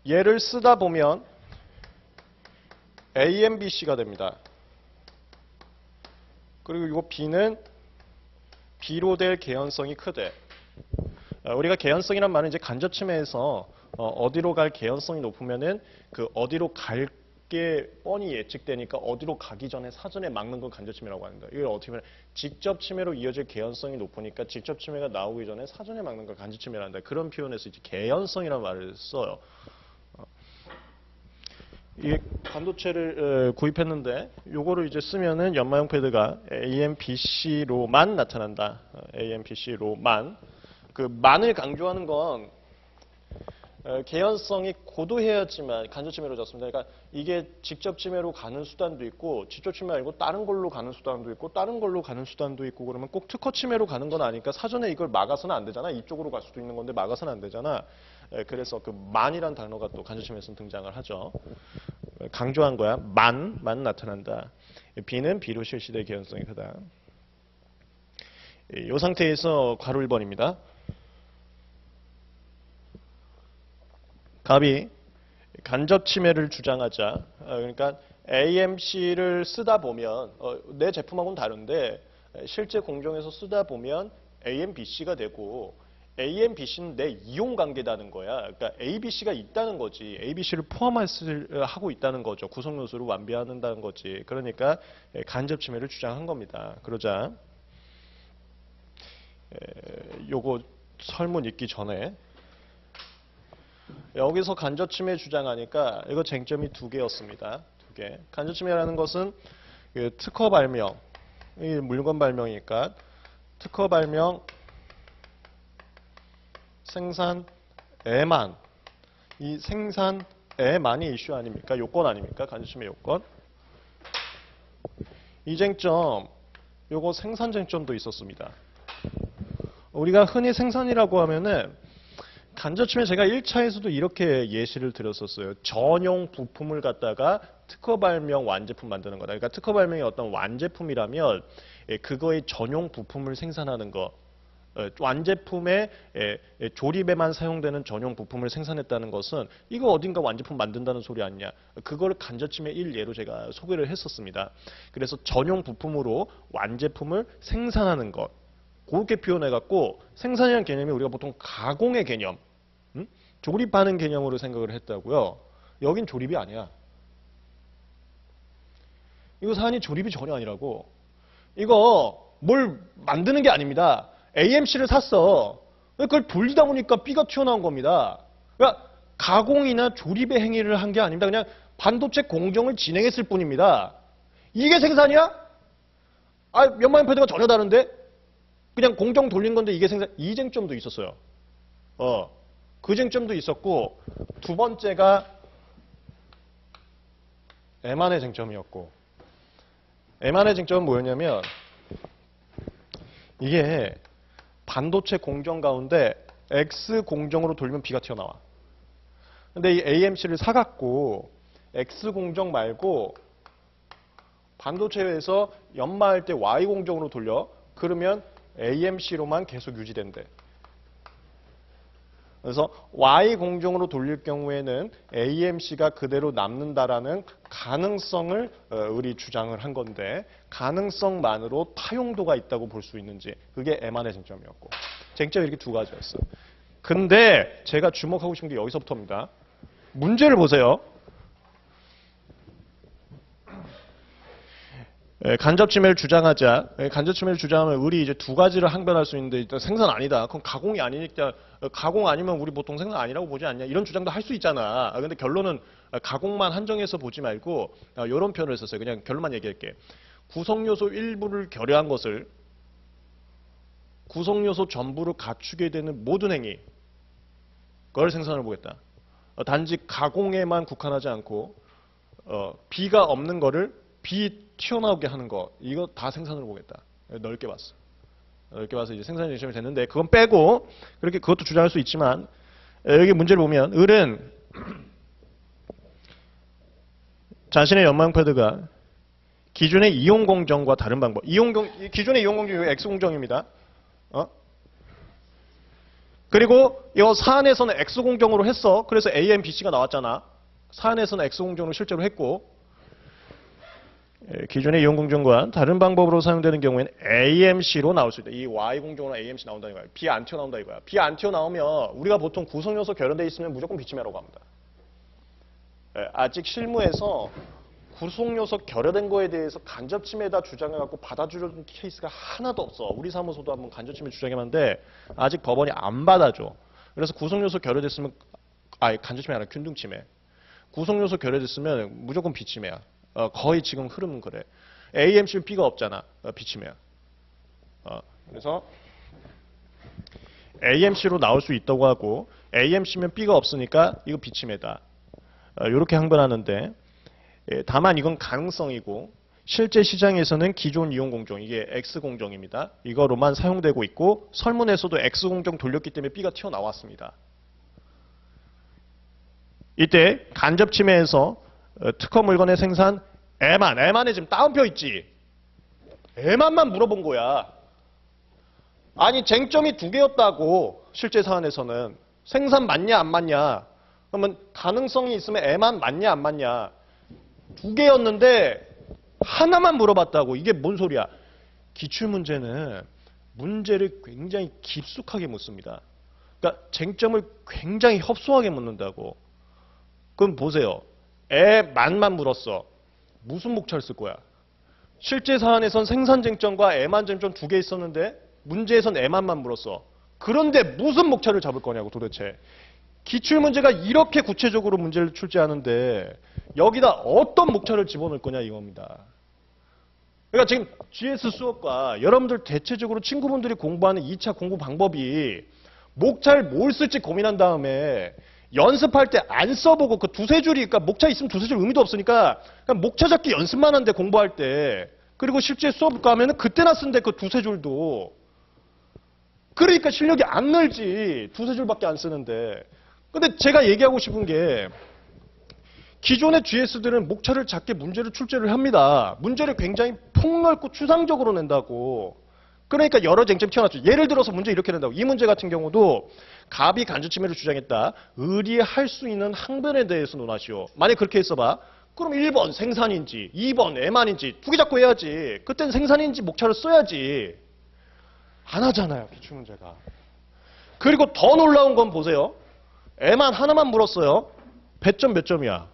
얘를 쓰다 보면 AMBC가 됩니다. 그리고 이거 B는 B로 될 개연성이 크대. 우리가 개연성이란 말은 이제 간접 침해에서 어디로 갈 개연성이 높으면은 그 어디로 갈 게 뻔히 예측되니까 어디로 가기 전에 사전에 막는 걸 간접 침해라고 합니다. 이걸 어떻게 보면 직접 침해로 이어질 개연성이 높으니까 직접 침해가 나오기 전에 사전에 막는 걸 간접 침해라 한다. 그런 표현에서 이제 개연성이라는 말을 써요. 이 반도체를 구입했는데 요거를 이제 쓰면은 연마용 패드가 AMPC로만 나타난다. AMPC로만. 그 만을 강조하는 건 개연성이 고도해야지만 간접 침해로 잡습니다. 그러니까 이게 직접 침해로 가는 수단도 있고 직접 침해 아니고 다른 걸로 가는 수단도 있고 다른 걸로 가는 수단도 있고 그러면 꼭 특허 침해로 가는 건 아니니까 사전에 이걸 막아서는 안 되잖아. 이쪽으로 갈 수도 있는 건데 막아서는 안 되잖아. 그래서 그 만이란 단어가 또 간접 침해에서 등장을 하죠. 강조한 거야. 만 나타난다. B는 B로 실시될 개연성이 크다. 이 상태에서 괄호 1번입니다. 갑이 간접 침해를 주장하자. 그러니까 AMC를 쓰다 보면 내 제품하고는 다른데 실제 공정에서 쓰다 보면 AMBC가 되고 AMBC는 내 이용 관계다는 거야. 그러니까 ABC가 있다는 거지. ABC를 포함하고 있다는 거죠. 구성 요소를 완비한다는 거지. 그러니까 간접 침해를 주장한 겁니다. 그러자 요거 설문 읽기 전에 여기서 간접 침해 주장하니까 이거 쟁점이 두 개였습니다. 두 개. 간접 침해라는 것은 특허 발명, 이 물건 발명이니까 특허 발명 생산에만, 이 생산에만이 이슈 아닙니까? 요건 아닙니까? 간접 침해 요건. 이 쟁점, 요거 생산 쟁점도 있었습니다. 우리가 흔히 생산이라고 하면은 간접 침해 제가 1차에서도 이렇게 예시를 드렸었어요. 전용 부품을 갖다가 특허 발명 완제품 만드는 거다. 그러니까 특허 발명이 어떤 완제품이라면 그거의 전용 부품을 생산하는 거. 완제품의 조립에만 사용되는 전용 부품을 생산했다는 것은 이거 어딘가 완제품 만든다는 소리 아니냐. 그걸 간접 침해 1예로 제가 소개를 했었습니다. 그래서 전용 부품으로 완제품을 생산하는 것. 그렇게 표현해갖고 생산이라는 개념이 우리가 보통 가공의 개념, 조립하는 개념으로 생각을 했다고요. 여긴 조립이 아니야. 이거 사안이 조립이 전혀 아니라고. 이거 뭘 만드는 게 아닙니다. AMC를 샀어. 그걸 돌리다 보니까 B가 튀어나온 겁니다. 그러니까 가공이나 조립의 행위를 한 게 아닙니다. 그냥 반도체 공정을 진행했을 뿐입니다. 이게 생산이야? 연마형 패드가 전혀 다른데? 그냥 공정 돌린 건데 이게 생산, 이 쟁점도 있었어요. 그 쟁점도 있었고, 두 번째가 M안의 쟁점이었고, M안의 쟁점은 뭐였냐면, 이게 반도체 공정 가운데 X 공정으로 돌리면 B가 튀어나와. 근데 이 AMC를 사갖고 X 공정 말고 반도체에서 연마할 때 Y 공정으로 돌려. 그러면 AMC로만 계속 유지된대. 그래서 Y 공정으로 돌릴 경우에는 AMC가 그대로 남는다라는 가능성을 우리 주장을 한 건데, 가능성만으로 타용도가 있다고 볼 수 있는지, 그게 M안의 쟁점이었고, 쟁점이 이렇게 두 가지였어요. 근데 제가 주목하고 싶은 게 여기서부터입니다. 문제를 보세요. 간접 침해를 주장하자. 간접 침해를 주장하면 우리 이제 두 가지를 항변할 수 있는데, 일단 생산 아니다. 그럼 가공이 아니니까, 가공 아니면 우리 보통 생산 아니라고 보지 않냐. 이런 주장도 할 수 있잖아. 근데 결론은 가공만 한정해서 보지 말고 이런 표현을 썼어요. 그냥 결론만 얘기할게. 구성요소 일부를 결여한 것을 구성요소 전부를 갖추게 되는 모든 행위, 그걸 생산을 보겠다. 단지 가공에만 국한하지 않고 B가 없는 거를 B 튀어나오게 하는 거, 이거 다 생산을 보겠다. 넓게 봤어. 넓게 봐서 이제 생산이 중심이 됐는데, 그건 빼고 그렇게 그것도 주장할 수 있지만, 여기 문제를 보면 을은 자신의 연마형 패드가 기존의 이용 공정과 다른 방법, 기존의 이용 공정이 X 공정입니다. 그리고 이 사안에서는 X 공정으로 했어. 그래서 AM, BC가 나왔잖아. 사안에서는 X 공정으로 실제로 했고, 기존의 이용 공정과 다른 방법으로 사용되는 경우에는 AMC로 나올 수 있다. 이 Y 공정으로 AMC 나온다는 거야. B 안 튀어나온다 이거야. B 안 튀어나오면 우리가 보통 구성요소 결여돼 있으면 무조건 비침해라고 합니다. 아직 실무에서 구성요소 결여된 거에 대해서 간접 침해다 주장해갖고 받아주려는 케이스가 하나도 없어. 우리 사무소도 한번 간접 침해 주장해봤는데 아직 법원이 안 받아줘. 그래서 구성요소 결여됐으면, 간접 침해 아니라 균등 침해. 구성요소 결여됐으면 무조건 비침해야. 거의 지금 흐름은 그래. AMC는 B가 없잖아. 비침해야. 그래서 AMC로 나올 수 있다고 하고, AMC면 B가 없으니까 이거 비침해다. 이렇게 항변하는데, 다만 이건 가능성이고, 실제 시장에서는 기존 이용 공정, 이게 X 공정입니다. 이거로만 사용되고 있고, 설문에서도 X 공정 돌렸기 때문에 B가 튀어나왔습니다. 이때 간접 침해에서 특허 물건의 생산 M안에 지금 따옴표 있지. M안만 물어본 거야. 아니 쟁점이 두 개였다고. 실제 사안에서는 생산 맞냐 안 맞냐. 그러면 가능성이 있으면 M안 맞냐 안 맞냐. 두 개였는데 하나만 물어봤다고. 이게 뭔 소리야. 기출문제는 문제를 굉장히 깊숙하게 묻습니다. 그러니까 쟁점을 굉장히 협소하게 묻는다고. 그럼 보세요. M안만 물었어. 무슨 목차를 쓸 거야? 실제 사안에선 생산 쟁점과 M안 쟁점 두 개 있었는데 문제에선 M안만 물었어. 그런데 무슨 목차를 잡을 거냐고 도대체. 기출문제가 이렇게 구체적으로 문제를 출제하는데 여기다 어떤 목차를 집어넣을 거냐 이겁니다. 그러니까 지금 GS 수업과 여러분들 대체적으로 친구분들이 공부하는 2차 공부 방법이 목차를 뭘 쓸지 고민한 다음에 연습할 때 안 써보고 그 두세 줄이, 그러니까 목차 있으면 두세 줄 의미도 없으니까 그냥 목차 잡기 연습만 한데 공부할 때. 그리고 실제 수업 가면은 그때나 쓴대 그 두세 줄도. 그러니까 실력이 안 늘지. 두세 줄밖에 안 쓰는데. 근데 제가 얘기하고 싶은 게 기존의 GS들은 목차를 작게 문제를 출제를 합니다. 문제를 굉장히 폭넓고 추상적으로 낸다고. 그러니까 여러 쟁점이 튀어나왔죠. 예를 들어서 문제 이렇게 낸다고. 이 문제 같은 경우도 갑이 간접 침해를 주장했다. 의리할 수 있는 항변에 대해서 논하시오. 만약 그렇게 했어봐. 그럼 1번 생산인지 2번 M안인지 두 개 잡고 해야지. 그땐 생산인지 목차를 써야지. 안 하잖아요, 기출문제가. 그리고 더 놀라운 건 보세요. 애만 하나만 물었어요. 배점 몇 점이야?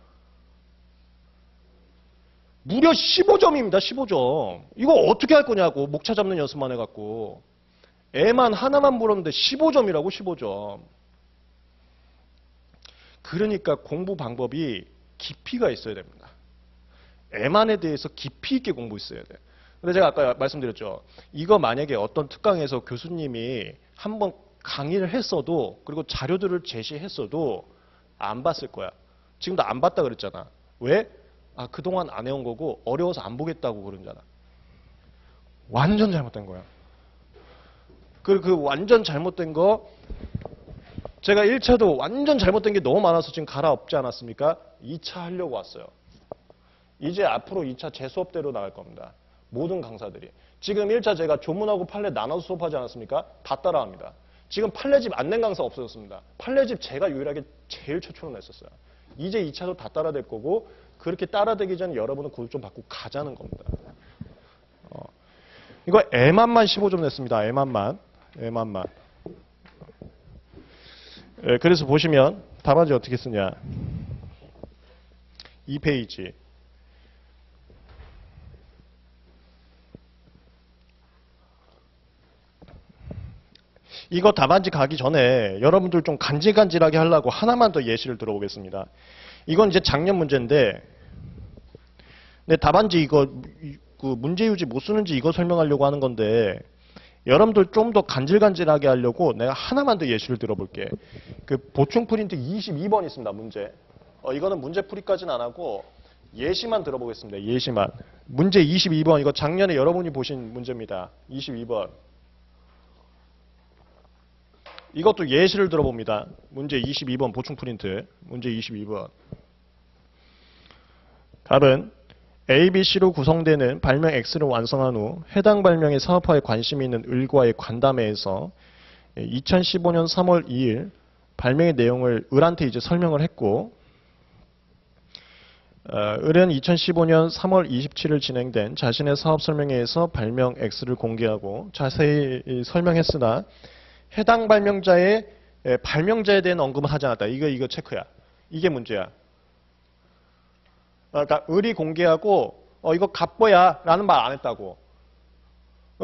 무려 15점입니다. 15점. 이거 어떻게 할 거냐고. 목차 잡는 연습만 해갖고. 애만 하나만 물었는데 15점이라고. 15점. 그러니까 공부 방법이 깊이가 있어야 됩니다. 애만에 대해서 깊이 있게 공부했어야 돼. 근데 제가 아까 말씀드렸죠. 이거 만약에 어떤 특강에서 교수님이 한번 강의를 했어도, 그리고 자료들을 제시했어도 안 봤을 거야. 지금도 안 봤다 그랬잖아. 왜? 아, 그동안 안 해온 거고 어려워서 안 보겠다고 그러잖아. 완전 잘못된 거야. 그 완전 잘못된 거, 제가 1차도 완전 잘못된 게 너무 많아서 지금 갈아엎지 않았습니까? 2차 하려고 왔어요. 이제 앞으로 2차 제 수업대로 나갈 겁니다. 모든 강사들이. 지금 1차 제가 조문하고 판례 나눠서 수업하지 않았습니까? 다 따라합니다. 지금 판례집 안 낸 강사 없어졌습니다. 판례집 제가 유일하게 제일 최초로 냈었어요. 이제 2차도 다 따라될 거고, 그렇게 따라되기 전에 여러분은 고집 좀 받고 가자는 겁니다. 이거 애만만 15점 냈습니다. 애만만. 예, 그래서 보시면 답안지 어떻게 쓰냐. 2페이지. 이거 답안지 가기 전에 여러분들 좀 간질간질하게 하려고 하나만 더 예시를 들어보겠습니다. 이건 이제 작년 문제인데, 답안지 이거 그 문제유지 못 쓰는지 이거 설명하려고 하는 건데, 여러분들 좀 더 간질간질하게 하려고 내가 하나만 더 예시를 들어볼게. 그 보충 프린트 22번 있습니다. 문제. 이거는 문제 풀이까지는 안 하고 예시만 들어보겠습니다. 예시만. 문제 22번. 이거 작년에 여러분이 보신 문제입니다. 22번. 이것도 예시를 들어봅니다. 문제 22번 보충 프린트. 문제 22번. 답은 A, B, C로 구성되는 발명 X를 완성한 후 해당 발명의 사업화에 관심이 있는 을과의 간담회에서 2015년 3월 2일 발명의 내용을 을한테 이제 설명을 했고, 을은 2015년 3월 27일 진행된 자신의 사업 설명회에서 발명 X를 공개하고 자세히 설명했으나 해당 발명자에 대한 언급은 하지 않았다. 이거 체크야. 이게 문제야. 그러니까 을이 공개하고 이거 갑거야 라는 말 안 했다고.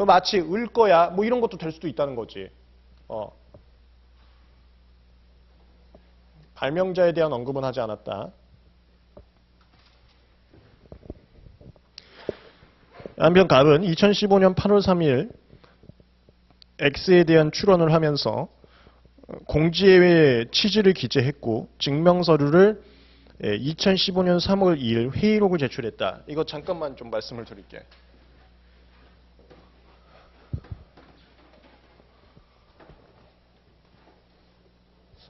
마치 을 거야 뭐 이런 것도 될 수도 있다는 거지. 발명자에 대한 언급은 하지 않았다. 한편 갑은 2015년 8월 3일 X에 대한 추론을 하면서 공지의 취지를 기재했고 증명서류를 2015년 3월 2일 회의록을 제출했다. 이거 잠깐만 좀 말씀을 드릴게.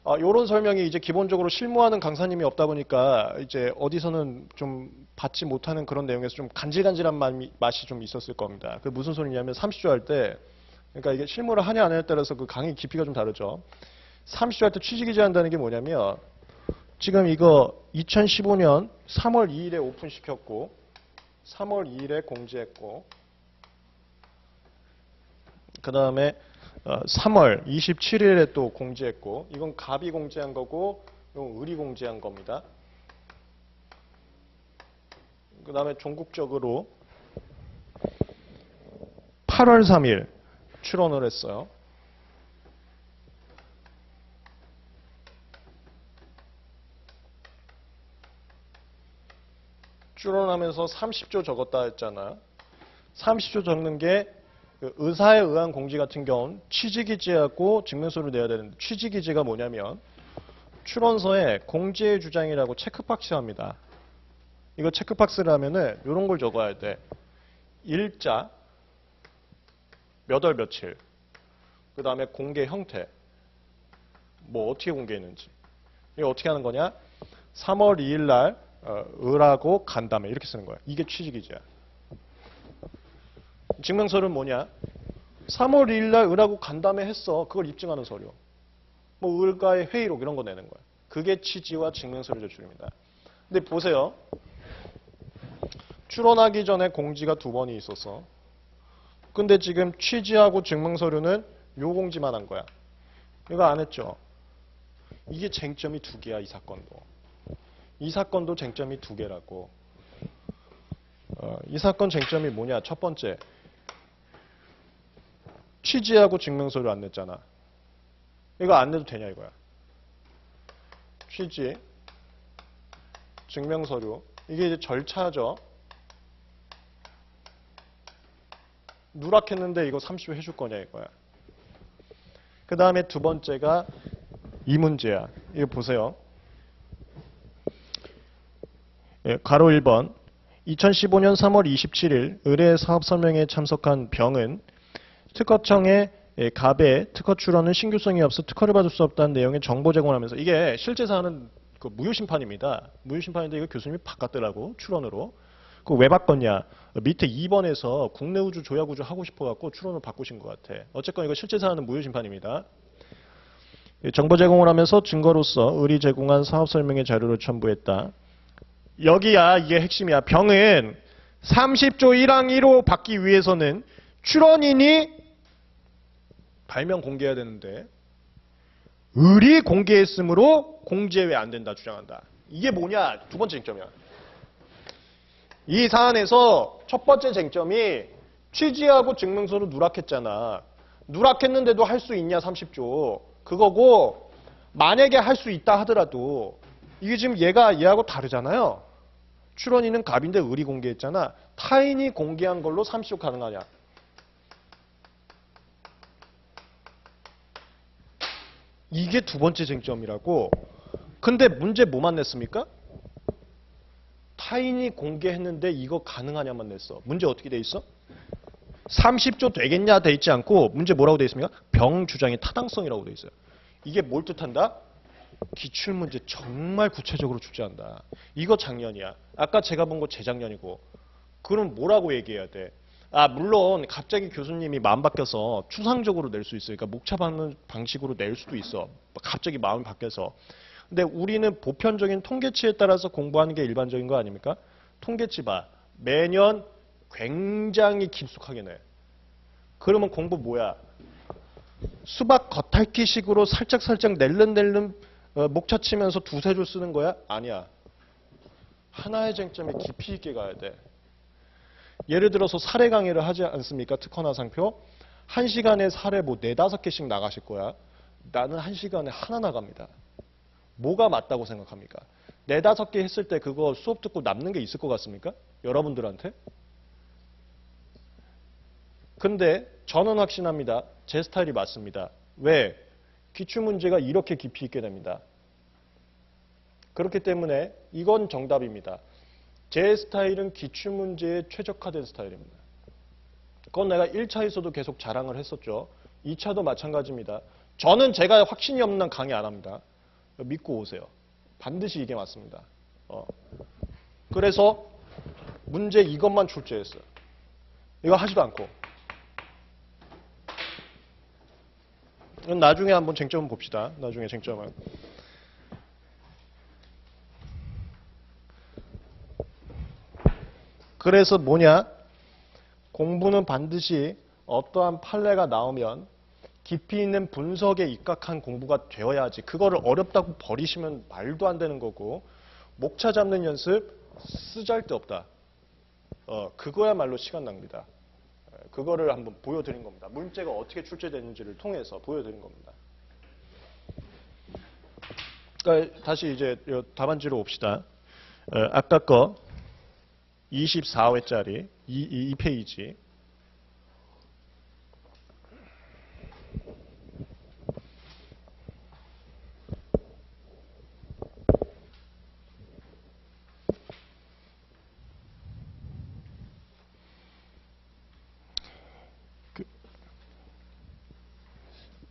요런 설명이 이제 기본적으로 실무하는 강사님이 없다 보니까 이제 어디서는 좀 받지 못하는 그런 내용에서 좀 간질간질한 맛이 좀 있었을 겁니다. 그 무슨 소리냐면 30조 할 때, 그러니까 이게 실무를 하냐 안 하냐에 따라서 그 강의 깊이가 좀 다르죠. 30조 할 때 취지기재한다는 게 뭐냐면, 지금 이거 2015년 3월 2일에 오픈시켰고 3월 2일에 공지했고 그 다음에 3월 27일에 또 공지했고, 이건 갑이 공지한 거고 이건 을이 공지한 겁니다. 그 다음에 종국적으로 8월 3일 출원을 했어요. 출원하면서 30조 적었다 했잖아. 30조 적는 게 의사에 의한 공지 같은 경우는 취지기재하고 증명서를 내야 되는데, 취지기재가 뭐냐면 출원서에 공지의 주장이라고 체크박스 합니다. 이거 체크박스를 하면은 이런 걸 적어야 돼. 일자, 몇 월 며칠, 그 다음에 공개 형태, 뭐 어떻게 공개했는지. 이거 어떻게 하는 거냐? 3월 2일 날 을하고 간담회 이렇게 쓰는 거야. 이게 취지기재야. 증명서는 뭐냐? 3월 2일 날 을하고 간담회 했어. 그걸 입증하는 서류. 뭐 을과의 회의록 이런 거 내는 거야. 그게 취지와 증명서류 제출입니다. 근데 보세요. 출원하기 전에 공지가 2번이 있었어. 근데 지금 취지하고 증명서류는 요 공지만 한 거야. 이거 안 했죠. 이게 쟁점이 두 개야, 이 사건도. 이 사건도 쟁점이 두 개라고. 이 사건 쟁점이 뭐냐? 첫 번째, 취지하고 증명서류 안 냈잖아. 이거 안 내도 되냐 이거야. 취지, 증명서류. 이게 이제 절차죠. 누락했는데 이거 30초 해줄 거냐 이거야. 그 다음에 두 번째가 이 문제야. 이거 보세요. 예, 가로 1번. 2015년 3월 27일 의뢰 사업 설명회에 참석한 병은 특허청에 갑의 특허 출원은 신규성이 없어 특허를 받을 수 없다는 내용의 정보 제공을 하면서 이게 실제 사안은 그 무효심판입니다. 무효심판인데 이거 교수님이 바꿨더라고 출원으로. 그 왜 바꿨냐? 밑에 2번에서 국내 우주 조약 우주 하고 싶어갖고 출원을 바꾸신 것 같아. 어쨌건 이거 실제 사안은 무효심판입니다. 정보 제공을 하면서 증거로서 의리 제공한 사업 설명회 자료를 첨부했다. 여기야 이게 핵심이야. 병은 30조 1항 1호 받기 위해서는 출원인이 발명 공개해야 되는데 의리 공개했으므로 공제외 안 된다 주장한다. 이게 뭐냐? 두 번째 쟁점이야. 이 사안에서 첫 번째 쟁점이 취지하고 증명서로 누락했잖아. 누락했는데도 할 수 있냐 30조. 그거고 만약에 할 수 있다 하더라도 이게 지금 얘하고 다르잖아요. 출원인은 갑인데 의리 공개했잖아. 타인이 공개한 걸로 30조 가능하냐. 이게 두 번째 쟁점이라고. 근데 문제 뭐만 냈습니까? 타인이 공개했는데 이거 가능하냐만 냈어. 문제 어떻게 돼 있어? 30조 되겠냐 돼 있지 않고 문제 뭐라고 돼 있습니까? 병 주장의 타당성이라고 돼 있어요. 이게 뭘 뜻한다? 기출문제 정말 구체적으로 출제한다. 이거 작년이야. 아까 제가 본 거 재작년이고. 그럼 뭐라고 얘기해야 돼? 물론 갑자기 교수님이 마음 바뀌어서 추상적으로 낼 수 있으니까 목차 받는 방식으로 낼 수도 있어. 갑자기 마음이 바뀌어서. 근데 우리는 보편적인 통계치에 따라서 공부하는 게 일반적인 거 아닙니까? 통계치 봐. 매년 굉장히 깊숙하게 내. 그러면 공부 뭐야? 수박 겉핥기식으로 살짝살짝 낼름낼름 목차 치면서 두세 줄 쓰는 거야? 아니야. 하나의 쟁점에 깊이 있게 가야 돼. 예를 들어서 사례 강의를 하지 않습니까? 특허나 상표. 1시간에 사례 뭐 4, 5개씩 나가실 거야. 나는 1시간에 하나 나갑니다. 뭐가 맞다고 생각합니까? 4, 5개 했을 때 그거 수업 듣고 남는 게 있을 것 같습니까? 여러분들한테? 근데 저는 확신합니다. 제 스타일이 맞습니다. 왜? 기출문제가 이렇게 깊이 있게 됩니다. 그렇기 때문에 이건 정답입니다. 제 스타일은 기출문제에 최적화된 스타일입니다. 그건 내가 1차에서도 계속 자랑을 했었죠. 2차도 마찬가지입니다. 저는 제가 확신이 없는 한 강의 안 합니다. 믿고 오세요. 반드시 이게 맞습니다. 그래서 문제 이것만 출제했어요. 이거 하지도 않고. 나중에 한번 쟁점은 봅시다. 나중에 쟁점은. 그래서 뭐냐? 공부는 반드시 어떠한 판례가 나오면 깊이 있는 분석에 입각한 공부가 되어야지. 그거를 어렵다고 버리시면 말도 안 되는 거고. 목차 잡는 연습 쓰잘데없다. 그거야말로 시간 낭비다. 그거를 한번 보여드린 겁니다. 문제가 어떻게 출제되는지를 통해서 보여드린 겁니다. 그러니까 다시 이제 답안지로 옵시다. 아까 거 24회짜리 이 페이지.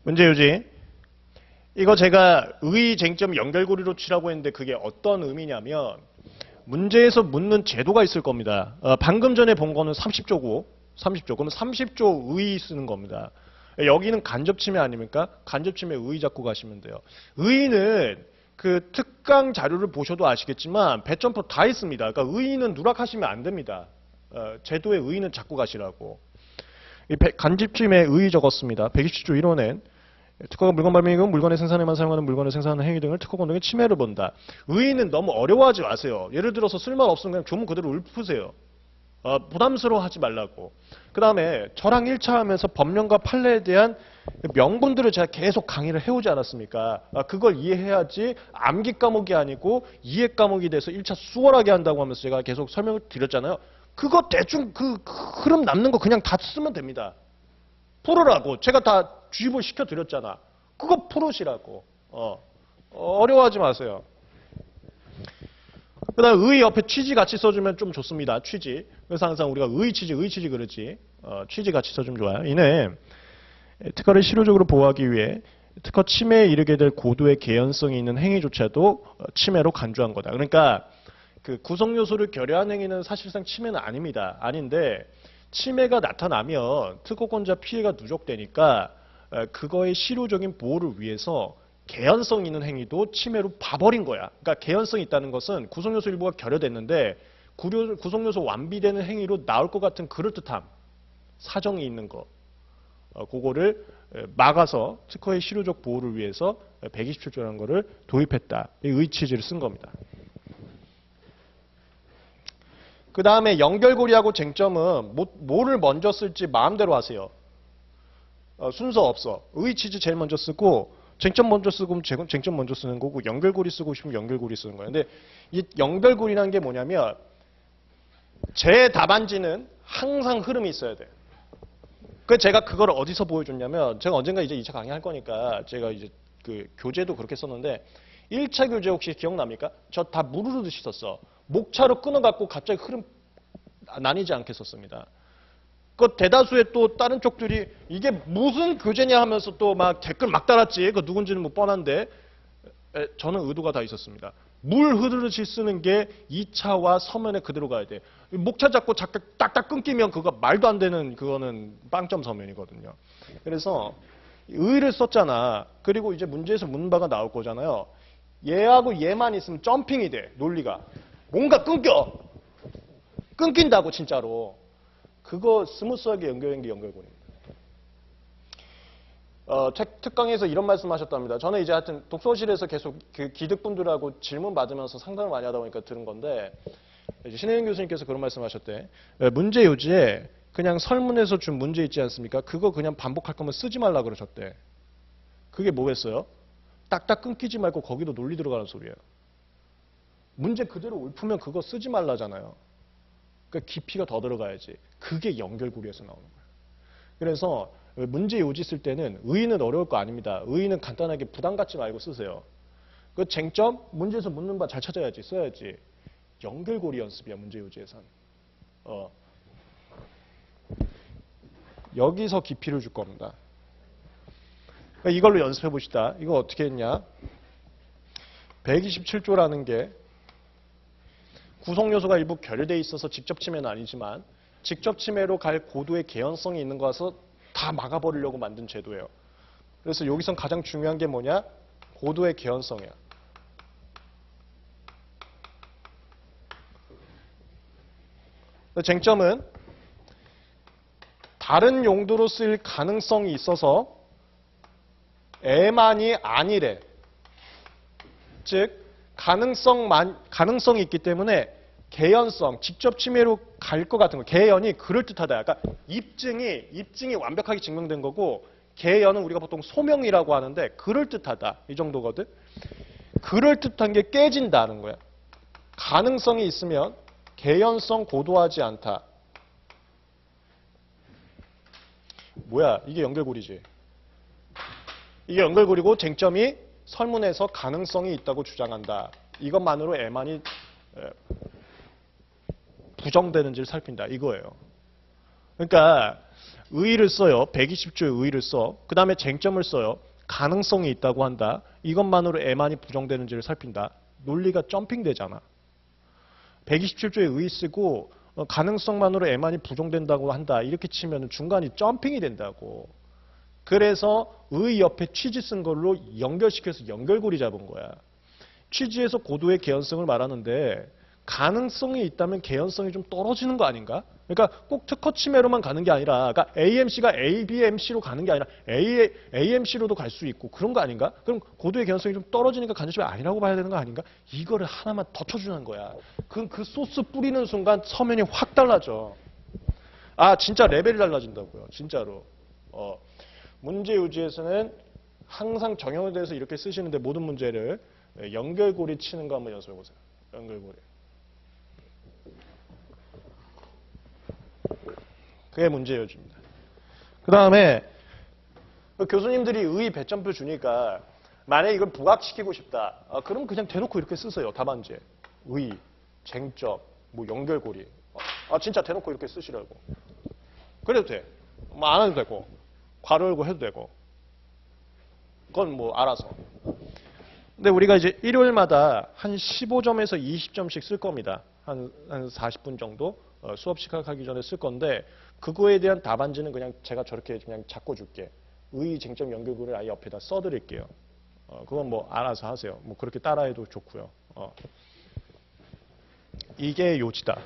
문제유지. 이거 제가 의 쟁점 연결고리로 치라고 했는데 그게 어떤 의미냐면 문제에서 묻는 제도가 있을 겁니다. 방금 전에 본 거는 30조고 30조. 그럼 30조 의 쓰는 겁니다. 여기는 간접침해 아닙니까? 간접침해 의 잡고 가시면 돼요. 의는 그 특강 자료를 보셔도 아시겠지만 배점표 다 있습니다. 그러니까 의는 누락하시면 안 됩니다. 제도의 의는 잡고 가시라고. 간집침에 의의 적었습니다. 127조 1호는 특허가 물건 발명이고 물건의 생산에만 사용하는 물건을 생산하는 행위 등을 특허 공동의 침해로 본다. 의의는 너무 어려워하지 마세요. 예를 들어서 쓸말 없으면 그냥 조문 그대로 읊으세요. 부담스러워하지 말라고. 그 다음에 저랑 1차 하면서 법령과 판례에 대한 명분들을 제가 계속 강의를 해오지 않았습니까? 그걸 이해해야지 암기 과목이 아니고 이해 과목이 돼서 1차 수월하게 한다고 하면서 제가 계속 설명을 드렸잖아요. 그거 대충 그 흐름 남는 거 그냥 다 쓰면 됩니다. 풀으라고. 제가 다 주입을 시켜드렸잖아. 그거 풀으시라고. 어려워하지 마세요. 그 다음 의의 옆에 취지 같이 써주면 좀 좋습니다. 취지. 그래서 항상 우리가 의의 취지 그러지. 취지 같이 써주면 좋아요. 이내 특허를 실효적으로 보호하기 위해 특허 침해에 이르게 될 고도의 개연성이 있는 행위조차도 침해로 간주한 거다. 그러니까 그 구성 요소를 결여한 행위는 사실상 침해는 아닙니다. 아닌데 침해가 나타나면 특허권자 피해가 누적되니까 그거의 실효적인 보호를 위해서 개연성 있는 행위도 침해로 봐버린 거야. 그러니까 개연성이 있다는 것은 구성요소 일부가 결여됐는데 구성요소 완비되는 행위로 나올 것 같은 그럴듯함, 사정이 있는 거. 그거를 막아서 특허의 실효적 보호를 위해서 127조라는 거를 도입했다. 이 의취지를 쓴 겁니다. 그 다음에 연결고리하고 쟁점은 뭐를 먼저 쓸지 마음대로 하세요. 순서 없어. 의취지 제일 먼저 쓰고 쟁점 먼저 쓰고 쟁점 먼저 쓰는 거고 연결고리 쓰고 싶으면 연결고리 쓰는 거예요. 근데 이 연결고리라는 게 뭐냐면 제 답안지는 항상 흐름이 있어야 돼. 그 제가 그걸 어디서 보여줬냐면 제가 언젠가 이제 2차 강의할 거니까 제가 이제 그 교재도 그렇게 썼는데 1차 교재 혹시 기억납니까? 저 다 무르르듯이 썼어. 목차로 끊어갖고 갑자기 흐름 나뉘지 않게 썼습니다. 그 대다수의 또 다른 쪽들이 이게 무슨 교재냐 하면서 또 막 댓글 막 달았지. 그 누군지는 뭐 뻔한데 저는 의도가 다 있었습니다. 물 흐르듯이 쓰는 게 2차와 서면에 그대로 가야 돼. 목차 잡고 딱딱 끊기면 그거 말도 안 되는 그거는 빵점 서면이거든요. 그래서 의를 썼잖아. 그리고 이제 문제에서 묻는 바가 나올 거잖아요. 얘하고 얘만 있으면 점핑이 돼. 논리가. 뭔가 끊긴다고 진짜로. 그거 스무스하게 연결된 게 연결고리입니다. 특강에서 이런 말씀하셨답니다. 저는 이제 하여튼 독서실에서 계속 그 기득분들하고 질문 받으면서 상담을 많이 하다 보니까 들은 건데 신혜영 교수님께서 그런 말씀하셨대. 문제 요지에 그냥 설문에서 준 문제 있지 않습니까? 그거 그냥 반복할 거면 쓰지 말라 그러셨대. 그게 뭐겠어요? 딱딱 끊기지 말고 거기도 논리 들어가는 소리예요. 문제 그대로 읊으면 그거 쓰지 말라잖아요. 그러니까 깊이가 더 들어가야지. 그게 연결고리에서 나오는 거예요. 그래서 문제 요지 쓸 때는 의의는 어려울 거 아닙니다. 의의는 간단하게 부담 갖지 말고 쓰세요. 그 쟁점, 문제에서 묻는 바 잘 찾아야지, 써야지. 연결고리 연습이야, 문제 요지에선. 여기서 깊이를 줄 겁니다. 그러니까 이걸로 연습해 봅시다. 이거 어떻게 했냐? 127조라는 게 구성 요소가 일부 결여되어 있어서 직접 침해는 아니지만 직접 침해로 갈 고도의 개연성이 있는 것을 다 막아버리려고 만든 제도예요. 그래서 여기선 가장 중요한 게 뭐냐? 고도의 개연성이야. 쟁점은 다른 용도로 쓰일 가능성이 있어서 애만이 아니래. 즉 가능성이 있기 때문에 개연성, 직접 침해로 갈 것 같은 거. 개연이 그럴듯하다. 약간 입증이 완벽하게 증명된 거고 개연은 우리가 보통 소명이라고 하는데 그럴듯하다. 이 정도거든. 그럴듯한 게 깨진다는 거야. 가능성이 있으면 개연성 고도하지 않다. 뭐야? 이게 연결고리지. 이게 연결고리고 쟁점이 설문에서 가능성이 있다고 주장한다. 이것만으로 애만이 부정되는지를 살핀다. 이거예요. 그러니까 의의를 써요. 120조의 의의를 써. 그 다음에 쟁점을 써요. 가능성이 있다고 한다. 이것만으로 애만이 부정되는지를 살핀다. 논리가 점핑되잖아. 127조의 의의 쓰고 가능성만으로 애만이 부정된다고 한다. 이렇게 치면 중간이 점핑이 된다고. 그래서 의의 옆에 취지 쓴 걸로 연결시켜서 연결고리 잡은 거야. 취지에서 고도의 개연성을 말하는데 가능성이 있다면 개연성이 좀 떨어지는 거 아닌가? 그러니까 꼭 특허 침해로만 가는 게 아니라, 그러니까 AMC가 ABMC로 가는 게 아니라 AMC로도 갈 수 있고 그런 거 아닌가? 그럼 고도의 개연성이 좀 떨어지니까 간접침해 아니라고 봐야 되는 거 아닌가? 이거를 하나만 더 쳐주는 거야. 그 소스 뿌리는 순간 서면이 확 달라져. 아, 진짜 레벨이 달라진다고요. 진짜로. 문제 요지에서는 항상 정형에 대해서 이렇게 쓰시는데 모든 문제를 연결고리 치는 거 한번 연습해 보세요. 연결고리. 그게 문제 요지입니다. 그 다음에 교수님들이 의 배점표 주니까 만약에 이걸 부각시키고 싶다. 그럼 그냥 대놓고 이렇게 쓰세요. 답안지에. 의, 쟁점, 뭐 연결고리. 진짜 대놓고 이렇게 쓰시라고. 그래도 돼. 뭐 안 해도 되고. 괄호 열고 해도 되고. 그건 뭐 알아서. 근데 우리가 이제 일요일마다 한 15점에서 20점씩 쓸 겁니다. 한 40분 정도 수업 시작하기 전에 쓸 건데 그거에 대한 답안지는 그냥 제가 저렇게 그냥 잡고 줄게. 의, 쟁점, 연결고리를 아예 옆에다 써드릴게요. 그건 뭐 알아서 하세요. 뭐 그렇게 따라해도 좋고요. 이게 요지다.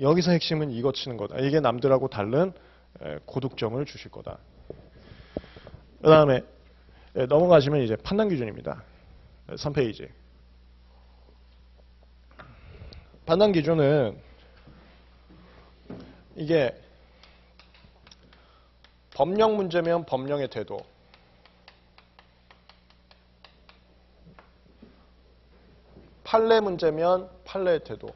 여기서 핵심은 이거 치는 거다. 이게 남들하고 다른 고득점을 주실 거다. 그 다음에 넘어가시면 이제 판단 기준입니다. 3페이지. 판단 기준은 이게 법령 문제면 법령의 태도, 판례 문제면 판례의 태도,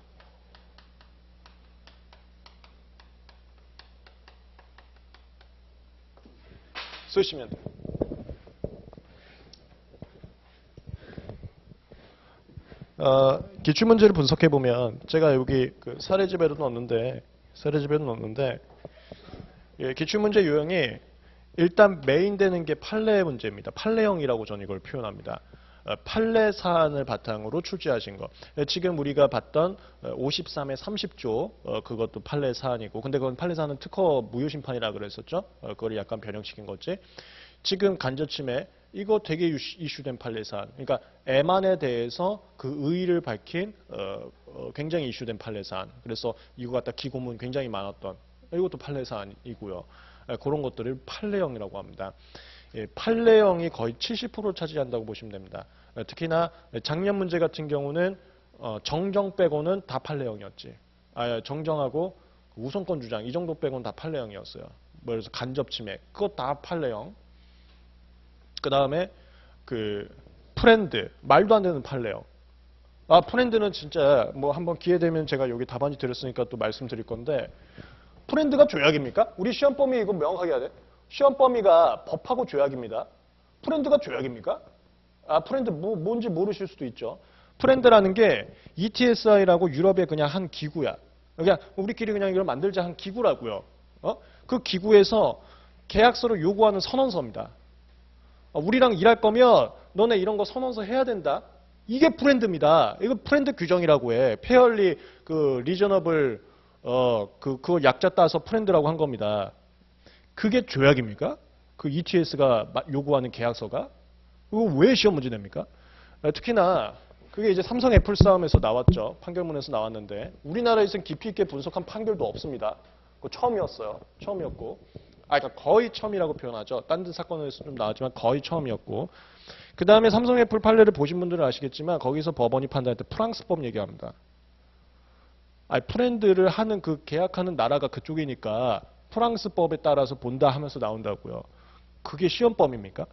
쓰시면 돼요. 기출문제를 분석해보면 제가 여기 그 사례집에도 넣었는데 기출문제 유형이 일단 메인 되는 게 판례 문제입니다. 판례형이라고 저는 이걸 표현합니다. 판례 사안을 바탕으로 출제하신 거. 지금 우리가 봤던 53의 30조 그것도 판례 사안이고 근데 그건 판례 사안은 특허 무효심판이라 그랬었죠. 그걸 약간 변형시킨 거지. 지금 간접침해 이거 되게 이슈된 판례 사안. 그러니까 애만에 대해서 그 의의를 밝힌 굉장히 이슈된 판례 사안. 그래서 이거 갖다 기고문 굉장히 많았던 이것도 판례 사안이고요. 그런 것들을 판례형이라고 합니다. 판례형이 거의 70%를 차지한다고 보시면 됩니다. 특히나 작년 문제 같은 경우는 정정 빼고는 다 판례형이었지. 정정하고 우선권 주장 이 정도 빼고는 다 판례형이었어요. 뭐 그래서 간접침해 그거 다 판례형. 그 다음에 그 프렌드 말도 안 되는 판례형. 프렌드는 진짜 뭐 한번 기회 되면 제가 여기 답안지 드렸으니까 또 말씀드릴 건데 프렌드가 조약입니까? 우리 시험 범위 이거 명확하게 해야 돼. 시험 범위가 법하고 조약입니다. 프렌드가 조약입니까? 프렌드 뭔지 모르실 수도 있죠. 프렌드라는 게 ETSI라고 유럽의 그냥 한 기구야. 그냥 우리끼리 그냥 이걸 만들자 한 기구라고요. 그 기구에서 계약서를 요구하는 선언서입니다. 우리랑 일할 거면 너네 이런 거 선언서 해야 된다. 이게 프렌드입니다. 이거 프렌드 규정이라고 해. 페어리 그 리저너블 그걸 약자 따서 프렌드라고 한 겁니다. 그게 조약입니까? 그 ETS가 요구하는 계약서가? 그거 왜 시험 문제 냅니까? 특히나 그게 이제 삼성 애플 싸움에서 나왔죠. 판결문에서 나왔는데 우리나라에서는 깊이 있게 분석한 판결도 없습니다. 그거 처음이었어요. 처음이었고. 그러니까 거의 처음이라고 표현하죠. 딴 데 사건에서 좀 나왔지만 거의 처음이었고. 그 다음에 삼성 애플 판례를 보신 분들은 아시겠지만 거기서 법원이 판단할 때 프랑스법 얘기합니다. 프렌드를 하는 그 계약하는 나라가 그쪽이니까 프랑스법에 따라서 본다 하면서 나온다고요. 그게 시험범위입니까?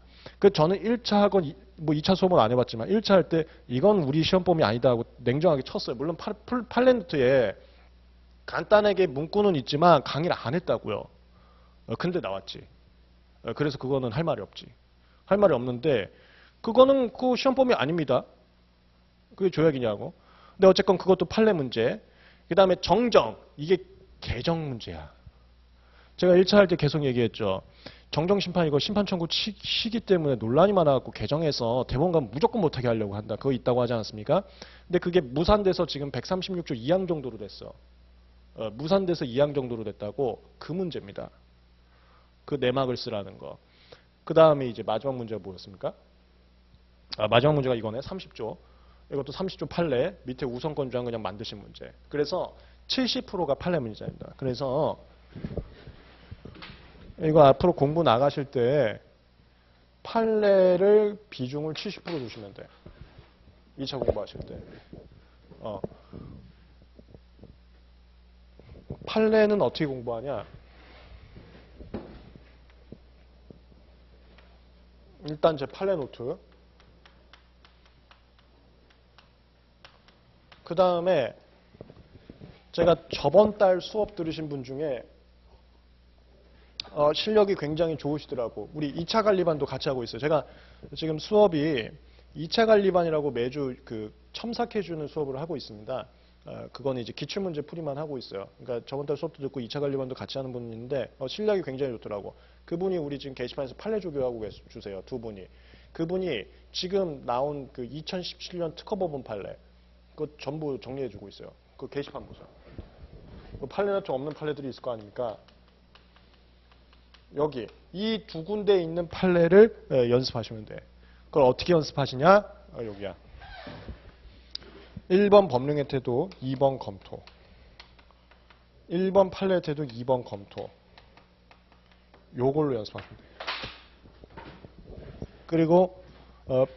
저는 1차 학원, 뭐 2차 수업은 안 해봤지만 1차 할 때 이건 우리 시험범위 아니다 하고 냉정하게 쳤어요. 물론 팔레노트에 간단하게 문구는 있지만 강의를 안 했다고요. 근데 나왔지. 그래서 그거는 할 말이 없지. 할 말이 없는데 그거는 그 시험범위 아닙니다. 그게 조약이냐고. 근데 어쨌건 그것도 판례 문제. 그 다음에 정정. 이게 개정 문제야. 제가 1차 할 때 계속 얘기했죠. 정정심판 이거 심판 청구 시기 때문에 논란이 많아갖고 개정해서 대법원 무조건 못하게 하려고 한다. 그거 있다고 하지 않았습니까? 근데 그게 무산돼서 지금 136조 2항 정도로 됐어. 무산돼서 2항 정도로 됐다고 그 문제입니다. 그 내막을 쓰라는 거. 그 다음에 이제 마지막 문제가 뭐였습니까? 마지막 문제가 이거네. 30조. 이것도 30조 판례, 밑에 우선권 조항 그냥 만드신 문제. 그래서 70%가 판례 문제입니다. 그래서 이거 앞으로 공부 나가실 때 판례를 비중을 70% 두시면 돼. 2차 공부하실 때. 판례는 어떻게 공부하냐? 일단 제 판례 노트. 그 다음에 제가 저번 달 수업 들으신 분 중에 실력이 굉장히 좋으시더라고. 우리 2차 관리반도 같이 하고 있어요. 제가 지금 수업이 2차 관리반이라고 매주 그 첨삭해주는 수업을 하고 있습니다. 그건 이제 기출문제 풀이만 하고 있어요. 그러니까 저번 달 수업도 듣고 2차 관리반도 같이 하는 분이 있는데 실력이 굉장히 좋더라고. 그분이 우리 지금 게시판에서 판례 조교하고 주세요. 두 분이. 그분이 지금 나온 그 2017년 특허법원 판례 그거 전부 정리해주고 있어요. 그 게시판 보세요. 그 판례나 좀 없는 판례들이 있을 거 아닙니까? 여기 이 두 군데에 있는 판례를 연습하시면 돼. 그걸 어떻게 연습하시냐? 여기야. 1번 법령의 태도, 2번 검토. 1번 판례의 태도, 2번 검토. 요걸로 연습하시면 돼요. 그리고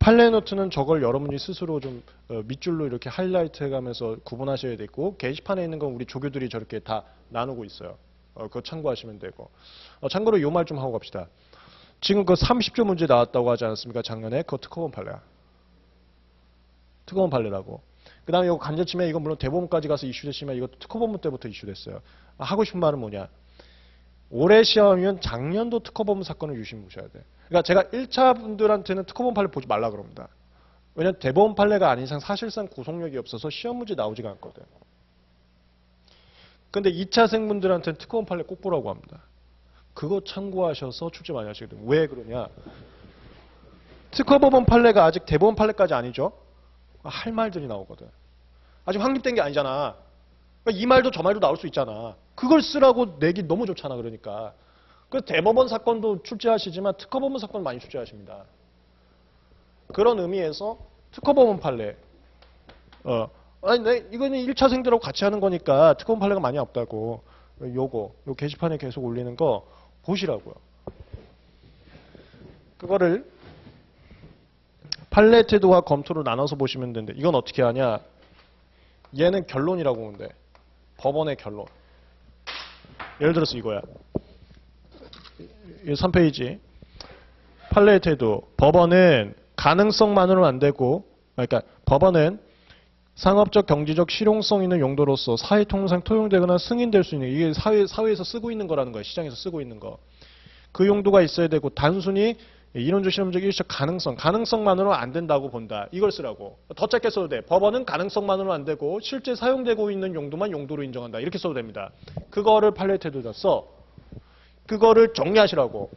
판례 노트는 저걸 여러분이 스스로 좀 밑줄로 이렇게 하이라이트 해가면서 구분하셔야 되고 게시판에 있는 건 우리 조교들이 저렇게 다 나누고 있어요. 그거 참고하시면 되고. 참고로 이 말 좀 하고 갑시다. 지금 그 30조 문제 나왔다고 하지 않았습니까? 작년에. 그거 특허본 판례야. 특허본 판례라고. 그 다음에 이거 간접침해 이거 물론 대법원까지 가서 이슈됐지만 이것도 특허법문 때부터 이슈됐어요. 하고 싶은 말은 뭐냐. 올해 시험이면 작년도 특허법문 사건을 유심히 보셔야 돼. 그러니까 제가 1차 분들한테는 특허법문 판례 보지 말라 그럽니다. 왜냐하면 대법원 판례가 아닌 이상 사실상 구속력이 없어서 시험 문제 나오지가 않거든. 근데 2차생 분들한테는 특허법문 판례 꼭 보라고 합니다. 그거 참고하셔서 출제 많이 하시게 됩니다. 왜 그러냐. 특허법원 판례가 아직 대법원 판례까지 아니죠. 할 말들이 나오거든. 아직 확립된 게 아니잖아. 이 말도 저 말도 나올 수 있잖아. 그걸 쓰라고 내기 너무 좋잖아. 그러니까. 그래서 대법원 사건도 출제하시지만 특허법원 사건 많이 출제하십니다. 그런 의미에서 특허법원 판례. 이거는 1차생들하고 같이 하는 거니까 특허법원 판례가 많이 없다고. 요 게시판에 계속 올리는 거 보시라고요. 그거를 판례 태도와 검토로 나눠서 보시면 되는데 이건 어떻게 하냐. 얘는 결론이라고 보면 돼. 법원의 결론. 예를 들어서 이거야. 이 3페이지. 판례의 태도. 법원은 가능성만으로는 안 되고, 그러니까 법원은 상업적, 경제적 실용성 있는 용도로서 사회 통상 통용되거나 승인될 수 있는, 이게 사회에서 쓰고 있는 거라는 거예요. 시장에서 쓰고 있는 거. 그 용도가 있어야 되고, 단순히 이론적, 실험적, 일시적 가능성만으로는 안 된다고 본다. 이걸 쓰라고. 더 짧게 써도 돼. 법원은 가능성만으로는 안 되고 실제 사용되고 있는 용도만 용도로 인정한다. 이렇게 써도 됩니다. 그거를 판례 태도에다 써. 그거를 정리하시라고.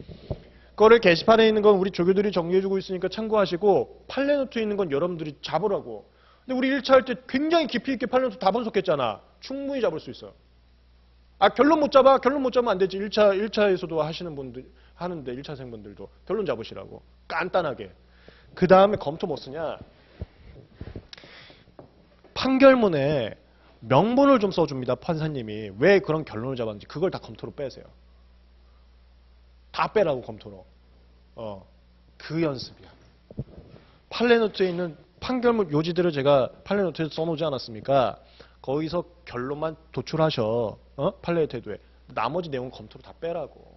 그거를 게시판에 있는 건 우리 조교들이 정리해주고 있으니까 참고하시고 판례 노트에 있는 건 여러분들이 잡으라고. 근데 우리 1차 할 때 굉장히 깊이 있게 판례 노트 다 분석했잖아. 충분히 잡을 수 있어요. 결론 못 잡아? 결론 못 잡으면 안 되지. 1차에서도 하시는 분들, 하는데 1차생 분들도 결론 잡으시라고. 간단하게. 그 다음에 검토 뭐 쓰냐? 판결문에 명분을 좀 써줍니다. 판사님이. 왜 그런 결론을 잡았는지 그걸 다 검토로 빼세요. 다 빼라고 검토로. 그 연습이야. 판례 노트에 있는 판결문 요지들을 제가 판례 노트에 써놓지 않았습니까? 거기서 결론만 도출하셔. 판례의 태도에. 나머지 내용 검토로 다 빼라고.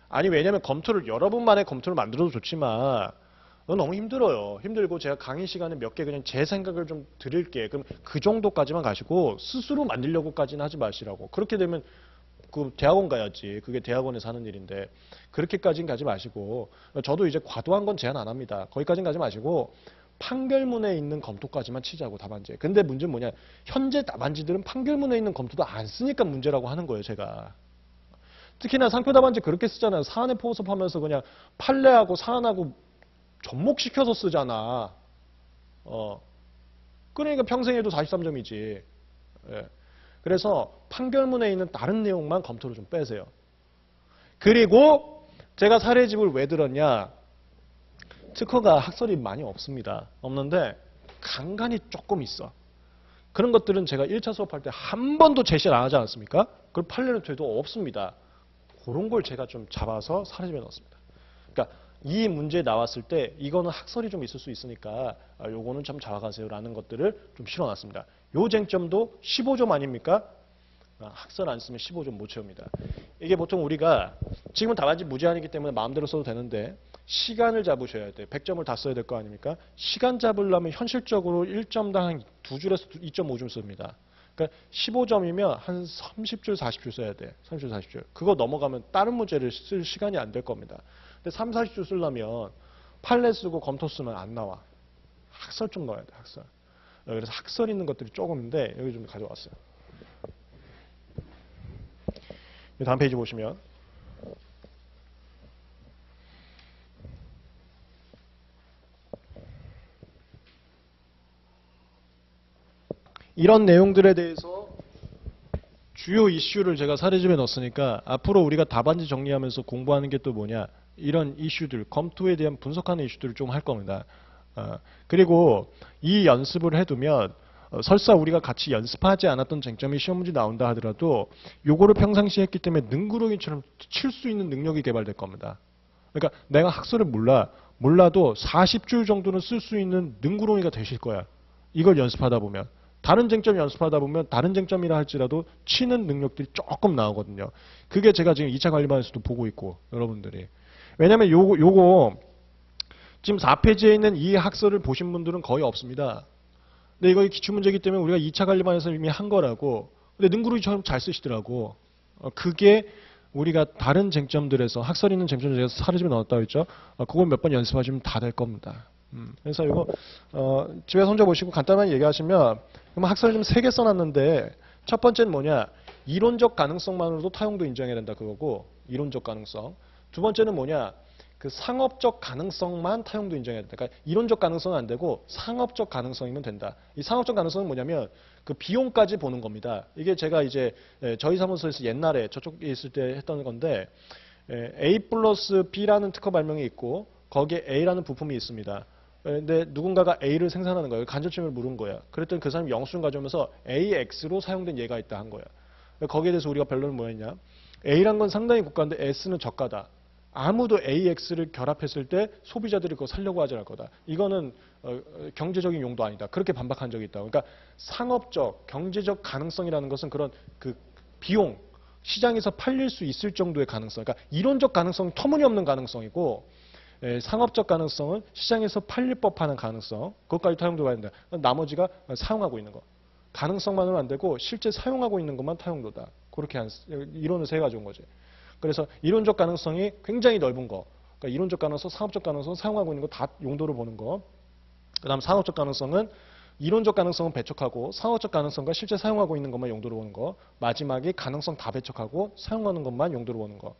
아니 왜냐면 검토를 여러분만의 검토를 만들어도 좋지만 너무 힘들어요. 힘들고 제가 강의 시간에 몇 개 그냥 제 생각을 좀 드릴게. 그럼 그 정도까지만 가시고 스스로 만들려고까지는 하지 마시라고. 그렇게 되면 그 대학원 가야지. 그게 대학원에서 하는 일인데 그렇게까지는 가지 마시고 저도 이제 과도한 건 제한 안 합니다. 거기까지는 가지 마시고 판결문에 있는 검토까지만 치자고 답안지에. 근데 문제는 뭐냐. 현재 답안지들은 판결문에 있는 검토도 안 쓰니까 문제라고 하는 거예요. 제가. 특히나 상표 답안지 그렇게 쓰잖아요. 사안에 포섭하면서 그냥 판례하고 사안하고 접목시켜서 쓰잖아. 그러니까 평생에도 43점이지. 예. 그래서 판결문에 있는 다른 내용만 검토를 좀 빼세요. 그리고 제가 사례집을 왜 들었냐. 특허가 학설이 많이 없습니다. 없는데 간간히 조금 있어. 그런 것들은 제가 1차 수업할 때 한 번도 제시를 안 하지 않았습니까? 그걸 판례는 돼도 없습니다. 그런 걸 제가 좀 잡아서 사례집에 넣었습니다. 그러니까 이 문제 나왔을 때 이거는 학설이 좀 있을 수 있으니까 요거는 좀 잡아가세요라는 것들을 좀 실어놨습니다. 요 쟁점도 15점 아닙니까? 학설 안 쓰면 15점 못 채웁니다. 이게 보통 우리가 지금은 답안지 무제한이기 때문에 마음대로 써도 되는데 시간을 잡으셔야 돼. 100점을 다 써야 될 거 아닙니까? 시간 잡으려면 현실적으로 1점당 2줄에서 2.5줄 씁니다. 그러니까 15점이면 한 30줄, 40줄 써야 돼. 30줄, 40줄. 그거 넘어가면 다른 문제를 쓸 시간이 안 될 겁니다. 근데 3, 40줄 쓰려면 판례 쓰고 검토 쓰면 안 나와. 학설 좀 넣어야 돼, 학설. 그래서 학설 있는 것들이 조금인데 여기 좀 가져왔어요. 다음 페이지 보시면 이런 내용들에 대해서 주요 이슈를 제가 사례집에 넣었으니까 앞으로 우리가 답안지 정리하면서 공부하는 게 또 뭐냐, 이런 이슈들, 검토에 대한 분석하는 이슈들을 좀 할 겁니다. 그리고 이 연습을 해두면 설사 우리가 같이 연습하지 않았던 쟁점이 시험 문제 나온다 하더라도 요거를 평상시에 했기 때문에 능구렁이처럼 칠 수 있는 능력이 개발될 겁니다. 그러니까 내가 학설을 몰라도 40줄 정도는 쓸 수 있는 능구렁이가 되실 거야. 이걸 연습하다 보면. 다른 쟁점 연습하다 보면 다른 쟁점이라 할지라도 치는 능력들이 조금 나오거든요. 그게 제가 지금 2차 관리반에서도 보고 있고 여러분들이. 왜냐면 요거 지금 4페이지에 있는 이 학설을 보신 분들은 거의 없습니다. 근데 이거 기출문제이기 때문에 우리가 2차 관리반에서 이미 한 거라고. 근데 능구렁이처럼 잘 쓰시더라고. 그게 우리가 다른 쟁점들에서 학설 있는 쟁점 제가 사례집에 넣었다고 했죠. 그걸 몇 번 연습하시면 다 될 겁니다. 그래서 이거 집에서 혼자 보시고 간단하게 얘기하시면 그럼 학설 좀 3개 써놨는데 첫 번째는 뭐냐, 이론적 가능성만으로도 타용도 인정해야 된다 그거고, 이론적 가능성. 두 번째는 뭐냐, 그 상업적 가능성만 타용도 인정해야 된다. 그러니까 이론적 가능성은 안 되고 상업적 가능성이면 된다. 이 상업적 가능성은 뭐냐면 그 비용까지 보는 겁니다. 이게 제가 이제 저희 사무소에서 옛날에 저쪽에 있을 때 했던 건데 A 플러스 B라는 특허 발명이 있고 거기에 A라는 부품이 있습니다. 근데 누군가가 A를 생산하는 거예요. 간접침을 물은 거야. 그랬더니 그 사람이 영수증 가져오면서 AX로 사용된 예가 있다 한 거야. 거기에 대해서 우리가 변론은 뭐였냐. A란 건 상당히 고가인데 S는 저가다. 아무도 AX를 결합했을 때 소비자들이 그거 살려고 하지 않을 거다. 이거는 경제적인 용도 아니다. 그렇게 반박한 적이 있다. 그러니까 상업적, 경제적 가능성이라는 것은 그런 그 비용, 시장에서 팔릴 수 있을 정도의 가능성. 그러니까 이론적 가능성은 터무니없는 가능성이고 상업적 가능성은 시장에서 팔릴 법하는 가능성. 그것까지 타용도 봐야 된다. 나머지가 사용하고 있는 거. 가능성만은 안 되고 실제 사용하고 있는 것만 타용도다. 그렇게 이론을 세 가지 온 거지. 그래서 이론적 가능성이 굉장히 넓은 거. 그러니까 이론적 가능성, 상업적 가능성, 사용하고 있는 거 다 용도로 보는 거. 그 다음 상업적 가능성은 이론적 가능성은 배척하고 상업적 가능성과 실제 사용하고 있는 것만 용도로 보는 거. 마지막에 가능성 다 배척하고 사용하는 것만 용도로 보는 거.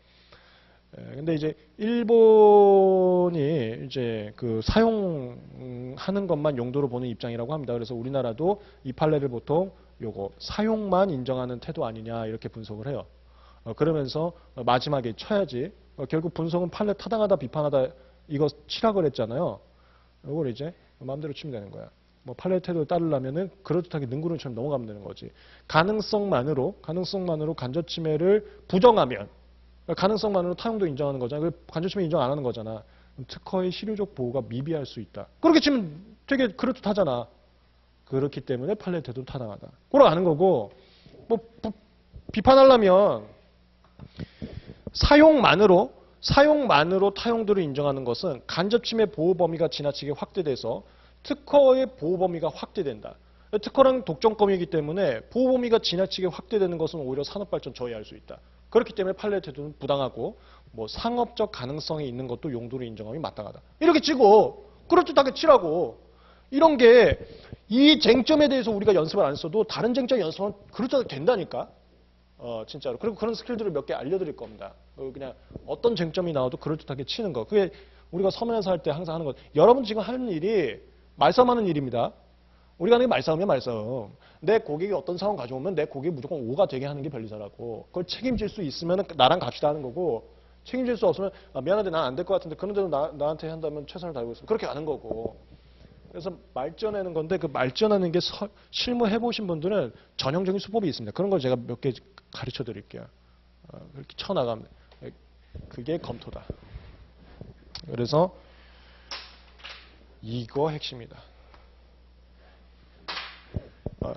근데 이제 일본이 이제 그 사용하는 것만 용도로 보는 입장이라고 합니다. 그래서 우리나라도 이 판례를 보통 요거 사용만 인정하는 태도 아니냐 이렇게 분석을 해요. 그러면서 마지막에 쳐야지. 결국 분석은 판례 타당하다 비판하다 이거 치라 그랬잖아요. 이걸 이제 마음대로 치면 되는 거야. 뭐 판례 태도를 따르려면은 그럴듯하게 능구렁이처럼 넘어가면 되는 거지. 가능성만으로 간접침해를 부정하면 가능성만으로 타용도 인정하는 거잖아. 간접침해 인정 안 하는 거잖아. 특허의 실효적 보호가 미비할 수 있다. 그렇게 치면 되게 그럴듯하잖아. 그렇기 때문에 판례 태도는 타당하다. 그걸 아는 거고 뭐 비판하려면 사용만으로 타용도를 인정하는 것은 간접침해 보호 범위가 지나치게 확대돼서 특허의 보호 범위가 확대된다. 특허랑 독점권이기 때문에 보호 범위가 지나치게 확대되는 것은 오히려 산업발전 저해할 수 있다. 그렇기 때문에 판례 태도는 부당하고 뭐 상업적 가능성이 있는 것도 용도로 인정함이 마땅하다. 이렇게 치고 그럴듯하게 치라고. 이런 게 이 쟁점에 대해서 우리가 연습을 안 써도 다른 쟁점 연습하면 그럴듯하게 된다니까. 진짜로. 그리고 그런 스킬들을 몇 개 알려드릴 겁니다. 그냥 어떤 쟁점이 나와도 그럴듯하게 치는 거. 그게 우리가 서면에서 할 때 항상 하는 거. 여러분 지금 하는 일이 말싸움하는 일입니다. 우리가 하는 게 말싸움이야, 말싸움. 내 고객이 어떤 상황 가져오면 내 고객이 무조건 O가 되게 하는 게 변리사라고. 그걸 책임질 수 있으면 나랑 갑시다 하는 거고, 책임질 수 없으면 미안한데 난 안 될 것 같은데 그런데도 나한테 한다면 최선을 다하고 있으면 그렇게 가는 거고. 그래서 말전하는 건데 그 말전하는 게 실무 해보신 분들은 전형적인 수법이 있습니다. 그런 걸 제가 몇 개 가르쳐 드릴게요. 그렇게 쳐나가면 그게 검토다. 그래서 이거 핵심이다.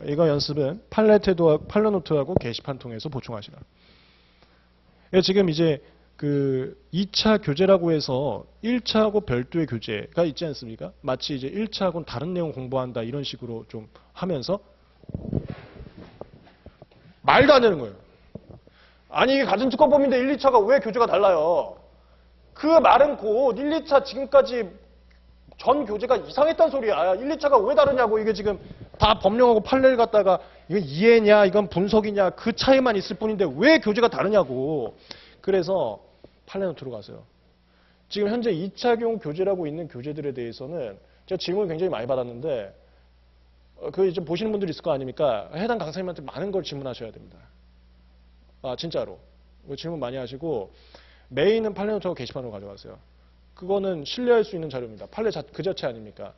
이거 연습은 팔레노트하고 게시판 통해서 보충하시라. 지금 이제 그 2차 교재라고 해서 1차하고 별도의 교재가 있지 않습니까? 마치 이제 1차하고는 다른 내용 공부한다 이런 식으로 좀 하면서 말도 안 되는 거예요. 아니 이게 같은 특허법인데 1, 2차가 왜 교재가 달라요? 그 말은 곧 1, 2차 지금까지 전 교재가 이상했단 소리야. 1, 2차가 왜 다르냐고. 이게 지금 다 법령하고 판례를 갖다가 이건 이해냐 이건 분석이냐 그 차이만 있을 뿐인데 왜 교재가 다르냐고. 그래서 팔레노트로 가세요. 지금 현재 2차용 교재라고 있는 교재들에 대해서는 제가 질문을 굉장히 많이 받았는데 그 이제 보시는 분들이 있을 거 아닙니까? 해당 강사님한테 많은 걸 질문하셔야 됩니다. 진짜로. 질문 많이 하시고 메인은 팔레노트하고 게시판으로 가져가세요. 그거는 신뢰할 수 있는 자료입니다. 판례 그 자체 아닙니까?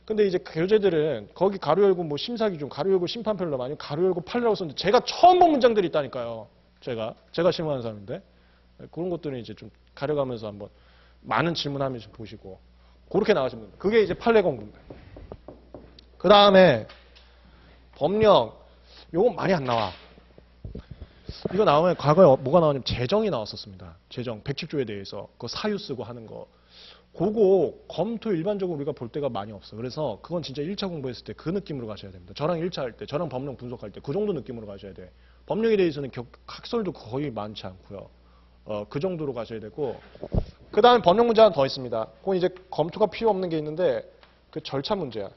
근데 이제 교재들은 거기 가로 열고 뭐 심사 기준, 가로 열고 심판편로 아니면 가로 열고 판례라고 썼는데 제가 처음 본 문장들이 있다니까요. 제가 실무하는 사람인데 그런 것들은 이제 좀 가려가면서 한번 많은 질문하면서 보시고 그렇게 나가시면 됩니다. 그게 이제 판례 공부입니다. 그 다음에 법령 요건 많이 안 나와. 이거 나오면 과거에 뭐가 나오냐면 재정이 나왔었습니다. 재정 110조에 대해서 그 사유 쓰고 하는 거. 그거 검토 일반적으로 우리가 볼 때가 많이 없어. 그래서 그건 진짜 1차 공부했을 때 그 느낌으로 가셔야 됩니다. 저랑 1차 할 때, 저랑 법령 분석할 때 그 정도 느낌으로 가셔야 돼. 법령에 대해서는 학설도 거의 많지 않고요. 그 정도로 가셔야 되고. 그 다음에 법령 문제 하나 더 있습니다. 그건 이제 검토가 필요 없는 게 있는데 그 절차 문제야.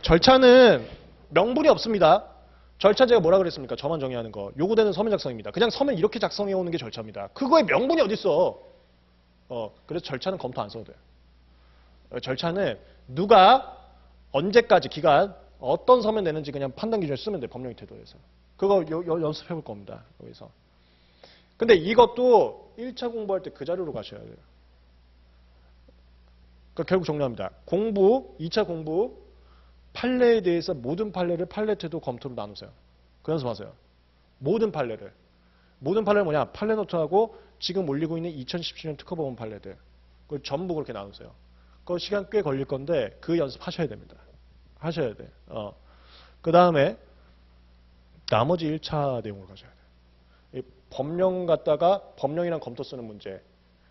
절차는 명분이 없습니다. 절차 제가 뭐라 그랬습니까? 저만 정의하는 거. 요구되는 서면 작성입니다. 그냥 서면 이렇게 작성해 오는 게 절차입니다. 그거에 명분이 어딨어? 그래서 절차는 검토 안 써도 돼요. 절차는 누가 언제까지 기간 어떤 서면 내는지 그냥 판단 기준을 쓰면 돼요. 법령의 태도에서. 그거 연습해 볼 겁니다. 여기서. 근데 이것도 1차 공부할 때 그 자료로 가셔야 돼요. 그러니까 결국 정리합니다. 공부, 2차 공부, 판례에 대해서 모든 판례를 판례 태도 검토로 나누세요. 그 연습하세요. 모든 판례를. 모든 판례는 뭐냐? 팔레노트하고 지금 올리고 있는 2017년 특허법원 판례들. 그걸 전부 그렇게 나누세요. 그 시간 꽤 걸릴 건데 그 연습하셔야 됩니다. 하셔야 돼. 그 다음에 나머지 1차 내용으로 가셔야 돼요. 이 법령 갖다가 법령이랑 검토 쓰는 문제.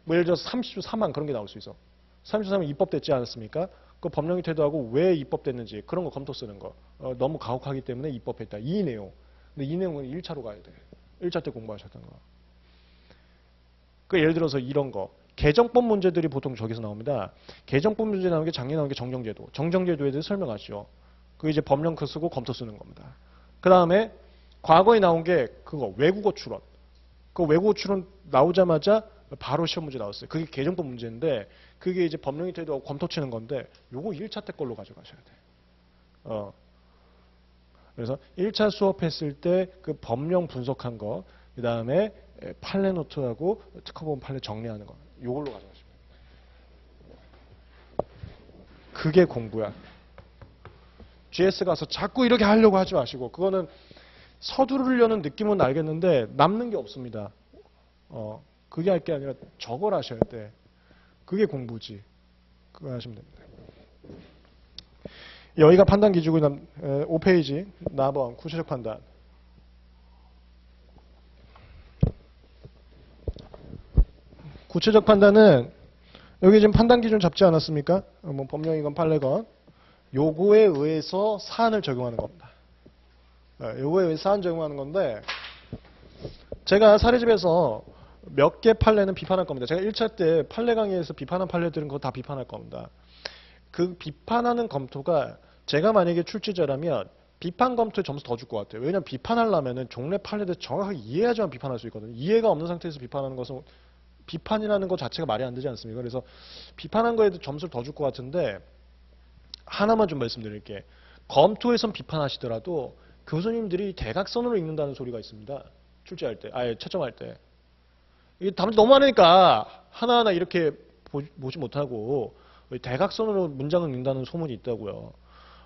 뭐 예를 들어서 30조 3만 그런 게 나올 수 있어. 30조 3만 입법됐지 않았습니까? 그 법령의 태도하고 왜 입법됐는지 그런 거 검토 쓰는 거. 너무 가혹하기 때문에 입법했다. 이 내용. 근데 이 내용은 1차로 가야 돼. 1차 때 공부하셨던 거. 그 예를 들어서 이런 거. 개정법 문제들이 보통 저기서 나옵니다. 개정법 문제 나오는 게 작년에 나온 게 정정제도. 정정제도에 대해서 설명하시죠. 그 이제 법령 그 쓰고 검토 쓰는 겁니다. 그 다음에 과거에 나온 게 그거 외국어 추론. 그 외국어 추론 나오자마자 바로 시험 문제 나왔어요. 그게 개정법 문제인데 그게 이제 법령의 태도하고 검토 치는 건데 요거 1차 때 걸로 가져가셔야 돼. 그래서 1차 수업했을 때 그 법령 분석한 거, 그 다음에 판례 노트하고 특허본 판례 정리하는 거 요걸로 가져가시면 됩니다. 그게 공부야. GS 가서 자꾸 이렇게 하려고 하지 마시고 그거는 서두르려는 느낌은 알겠는데 남는 게 없습니다. 그게 할 게 아니라 저걸 하셔야 돼. 그게 공부지. 그거 하시면 됩니다. 여기가 판단 기준이고 5페이지 나번 구체적 판단. 구체적 판단은 여기 지금 판단 기준 잡지 않았습니까? 뭐 법령이건 판례건 요거에 의해서 사안을 적용하는 겁니다. 요거에 의해서 사안 적용하는 건데 제가 사례집에서 몇 개 판례는 비판할 겁니다. 제가 1차 때 판례 강의에서 비판한 판례들은 그거 다 비판할 겁니다. 그 비판하는 검토가 제가 만약에 출제자라면 비판 검토에 점수 더 줄 것 같아요. 왜냐하면 비판하려면 종래 판례를 정확하게 이해해야지만 비판할 수 있거든요. 이해가 없는 상태에서 비판하는 것은 비판이라는 것 자체가 말이 안 되지 않습니까? 그래서 비판한 거에도 점수를 더 줄 것 같은데 하나만 좀 말씀드릴게. 검토에선 비판하시더라도 교수님들이 대각선으로 읽는다는 소리가 있습니다. 출제할 때, 아예 채점할 때. 이게 답이 너무 많으니까 하나하나 이렇게 보지 못하고 대각선으로 문장을 읽는다는 소문이 있다고요.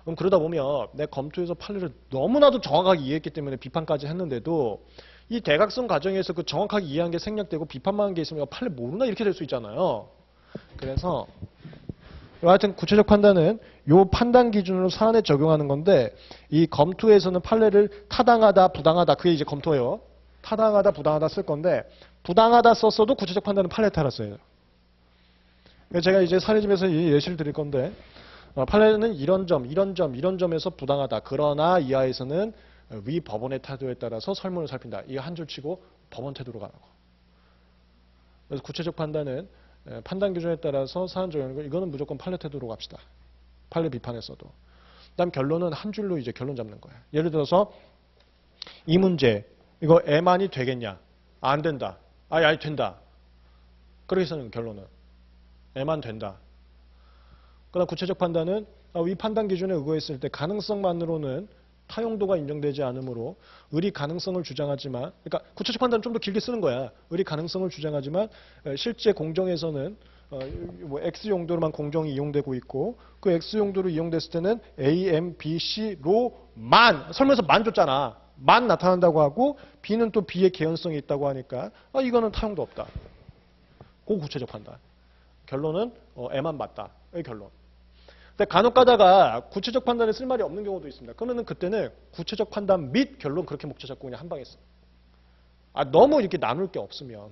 그럼 그러다 보면 내 검토에서 판례를 너무나도 정확하게 이해했기 때문에 비판까지 했는데도 이 대각선 과정에서 그 정확하게 이해한 게 생략되고 비판만 한 게 있으면 판례 모르나 이렇게 될 수 있잖아요. 그래서 하여튼 구체적 판단은 요 판단 기준으로 사안에 적용하는 건데 이 검토에서는 판례를 타당하다, 부당하다 그게 이제 검토예요. 타당하다, 부당하다 쓸 건데 부당하다 썼어도 구체적 판단은 판례 따라 써요. 제가 이제 사례집에서 예시를 드릴 건데 판례는 이런 점, 이런 점, 이런 점에서 부당하다. 그러나 이하에서는 위 법원의 태도에 따라서 설문을 살핀다. 이거 한 줄 치고 법원 태도로 가는 거. 그래서 구체적 판단은 판단 기준에 따라서 사안 적용하는 거. 이거는 무조건 판례 태도로 갑시다. 판례 비판에서도. 그다음 결론은 한 줄로 이제 결론 잡는 거야. 예를 들어서 이 문제 이거 애만이 되겠냐? 안 된다. 아니 된다. 그렇게 쓰는 결론은 애만 된다. 그러나 구체적 판단은 위 판단 기준에 의거했을 때 가능성만으로는 타용도가 인정되지 않으므로 의리 가능성을 주장하지만 그러니까 구체적 판단은 좀 더 길게 쓰는 거야. 의리 가능성을 주장하지만 실제 공정에서는 뭐 X 용도로만 공정이 이용되고 있고 그 X 용도로 이용됐을 때는 A, M, B, C로만 설명에서 만 줬잖아. 만 나타난다고 하고 B는 또 B의 개연성이 있다고 하니까 이거는 타용도 없다. 그 구체적 판단. 결론은 M만 맞다. 이 결론. 근데 간혹 가다가 구체적 판단에 쓸 말이 없는 경우도 있습니다. 그러면은 그때는 구체적 판단 및 결론 그렇게 목차 잡고 그냥 한 방에 써. 너무 이렇게 나눌 게 없으면.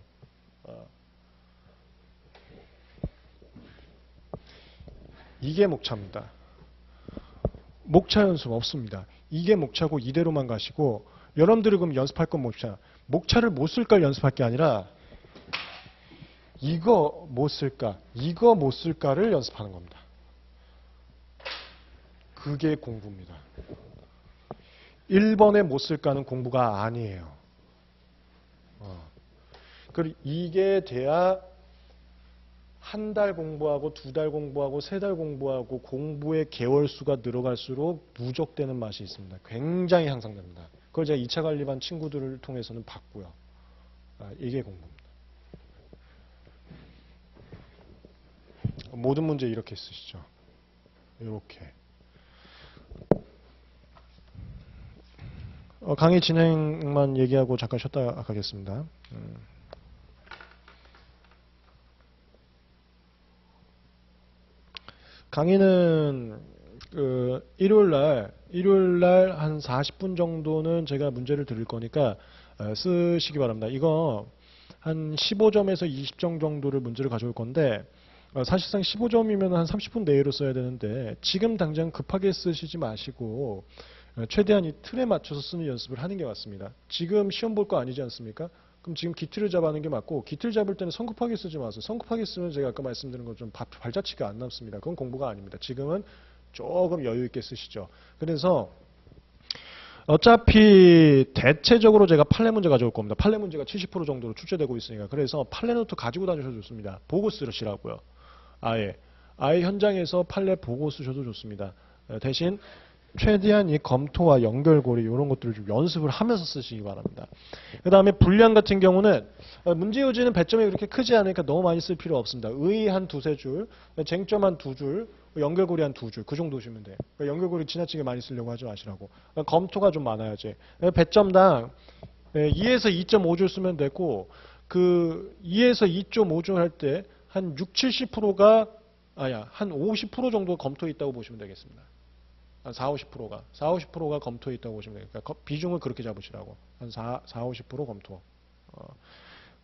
이게 목차입니다. 목차 연습 없습니다. 이게 목차고 이대로만 가시고 여러분들이 그럼 연습할 건 목차. 목차를 못 쓸까를 연습할 게 아니라 이거 못 쓸까, 이거 못 쓸까를 연습하는 겁니다. 그게 공부입니다. 1번에 못 쓸까는 공부가 아니에요. 그리고 이게 돼야 한 달 공부하고 2달 공부하고 3달 공부하고 공부의 개월 수가 늘어갈수록 누적되는 맛이 있습니다. 굉장히 향상됩니다. 그걸 제가 2차 관리반 친구들을 통해서는 봤고요. 이게 공부입니다. 모든 문제 이렇게 쓰시죠. 이렇게. 강의 진행만 얘기하고 잠깐 쉬었다 가겠습니다. 강의는 일요일 날 한 40분 정도는 제가 문제를 드릴 거니까 쓰시기 바랍니다. 이거 한 15점에서 20점 정도를 문제를 가져올 건데 사실상 15점이면 한 30분 내로 써야 되는데 지금 당장 급하게 쓰시지 마시고 최대한 이 틀에 맞춰서 쓰는 연습을 하는 게 맞습니다. 지금 시험 볼 거 아니지 않습니까? 그럼 지금 기틀을 잡아하는 게 맞고 기틀 잡을 때는 성급하게 쓰지 마세요. 성급하게 쓰면 제가 아까 말씀드린 것처럼 발자취가 안 남습니다. 그건 공부가 아닙니다. 지금은 조금 여유 있게 쓰시죠. 그래서 어차피 대체적으로 제가 판례 문제 가져올 겁니다. 판례 문제가 70% 정도로 출제되고 있으니까. 그래서 판례 노트 가지고 다니셔도 좋습니다. 보고 쓰시라고요. 아예 현장에서 판례 보고 쓰셔도 좋습니다. 대신 최대한 이 검토와 연결고리 이런 것들을 좀 연습을 하면서 쓰시기 바랍니다. 그 다음에 분량 같은 경우는 문제 요지는 배점이 그렇게 크지 않으니까 너무 많이 쓸 필요 없습니다. 의 한 2-3줄, 쟁점 한 2줄, 연결고리 한 2줄 그 정도 오시면 돼요. 그러니까 연결고리 지나치게 많이 쓰려고 하지 마시라고. 그러니까 검토가 좀 많아야지. 배점당 2에서 2.5줄 쓰면 되고 그 2에서 2.5줄 할 때 한 60-70%가 한 50% 정도 검토에 있다고 보시면 되겠습니다. 한 40-50%가 검토에 있다고 보시면 됩니다. 그러니까 비중을 그렇게 잡으시라고. 한 40-50% 검토.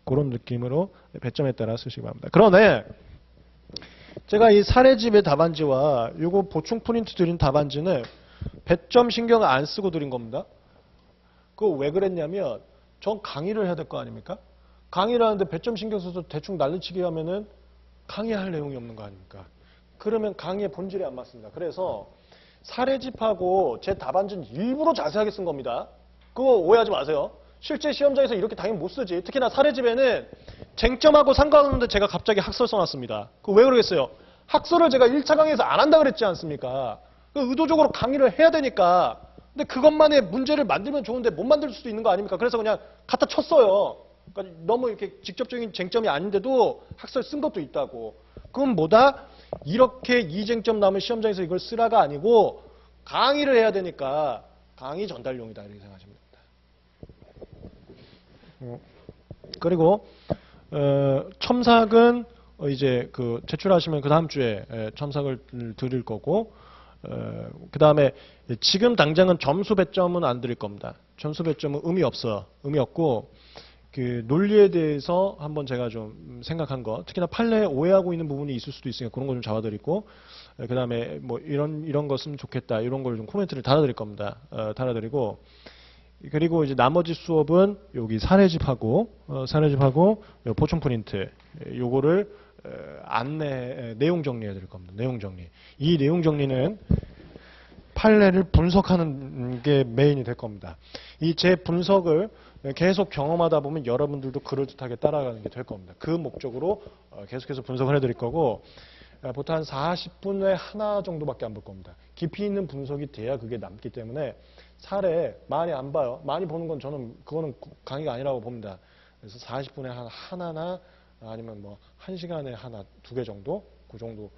그런 느낌으로 배점에 따라 쓰시기 바랍니다. 그런데 제가 이 사례집의 답안지와 요거 보충 프린트 드린 답안지는 배점 신경 안 쓰고 드린 겁니다. 그거 왜 그랬냐면 전 강의를 해야 될 거 아닙니까? 강의를 하는데 배점 신경 써서 대충 난리치기 하면은 강의할 내용이 없는 거 아닙니까? 그러면 강의의 본질이 안 맞습니다. 그래서 사례집하고 제 답안지는 일부러 자세하게 쓴 겁니다. 그거 오해하지 마세요. 실제 시험장에서 이렇게 당연히 못 쓰지. 특히나 사례집에는 쟁점하고 상관없는데 제가 갑자기 학설 써놨습니다. 그거 왜 그러겠어요? 학설을 제가 1차 강의에서 안 한다 그랬지 않습니까? 의도적으로 강의를 해야 되니까 근데 그것만의 문제를 만들면 좋은데 못 만들 수도 있는 거 아닙니까? 그래서 그냥 갖다 쳤어요. 그러니까 너무 이렇게 직접적인 쟁점이 아닌데도 학설 쓴 것도 있다고. 그건 뭐다? 이렇게 이쟁점 남은 시험장에서 이걸 쓰라가 아니고 강의를 해야 되니까 강의 전달용이다 이렇게 생각하시면 됩니다. 그리고 첨삭은 이제 그 제출하시면 그 다음 주에 첨삭을 드릴 거고 그 다음에 지금 당장은 점수 배점은 안 드릴 겁니다. 점수 배점은 의미 없고 그 논리에 대해서 한번 제가 좀 생각한 거 특히나 판례에 오해하고 있는 부분이 있을 수도 있으니까 그런 거 좀 잡아드리고 그 다음에 뭐 이런 거 쓰면 좋겠다 이런 걸 좀 코멘트를 달아드릴 겁니다. 달아드리고 그리고 이제 나머지 수업은 여기 사례집하고 요 보충 프린트 요거를 안내 내용 정리해 드릴 겁니다. 내용 정리. 이 내용 정리는 판례를 분석하는 게 메인이 될 겁니다. 이 제 분석을 계속 경험하다 보면 여러분들도 그럴듯하게 따라가는 게 될 겁니다. 그 목적으로 계속해서 분석을 해드릴 거고 보통 한 40분에 하나 정도밖에 안 볼 겁니다. 깊이 있는 분석이 돼야 그게 남기 때문에 사례 많이 안 봐요. 많이 보는 건 저는 그거는 강의가 아니라고 봅니다. 그래서 40분에 하나나 아니면 뭐 1시간에 하나, 2개 정도 그 정도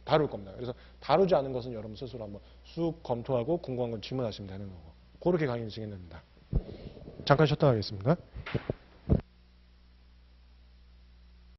다룰 겁니다. 그래서 다루지 않은 것은 여러분 스스로 한번 쑥 검토하고 궁금한 건 질문하시면 되는 거고 그렇게 강의를 진행됩니다. 잠깐 쉬었다 가겠습니다.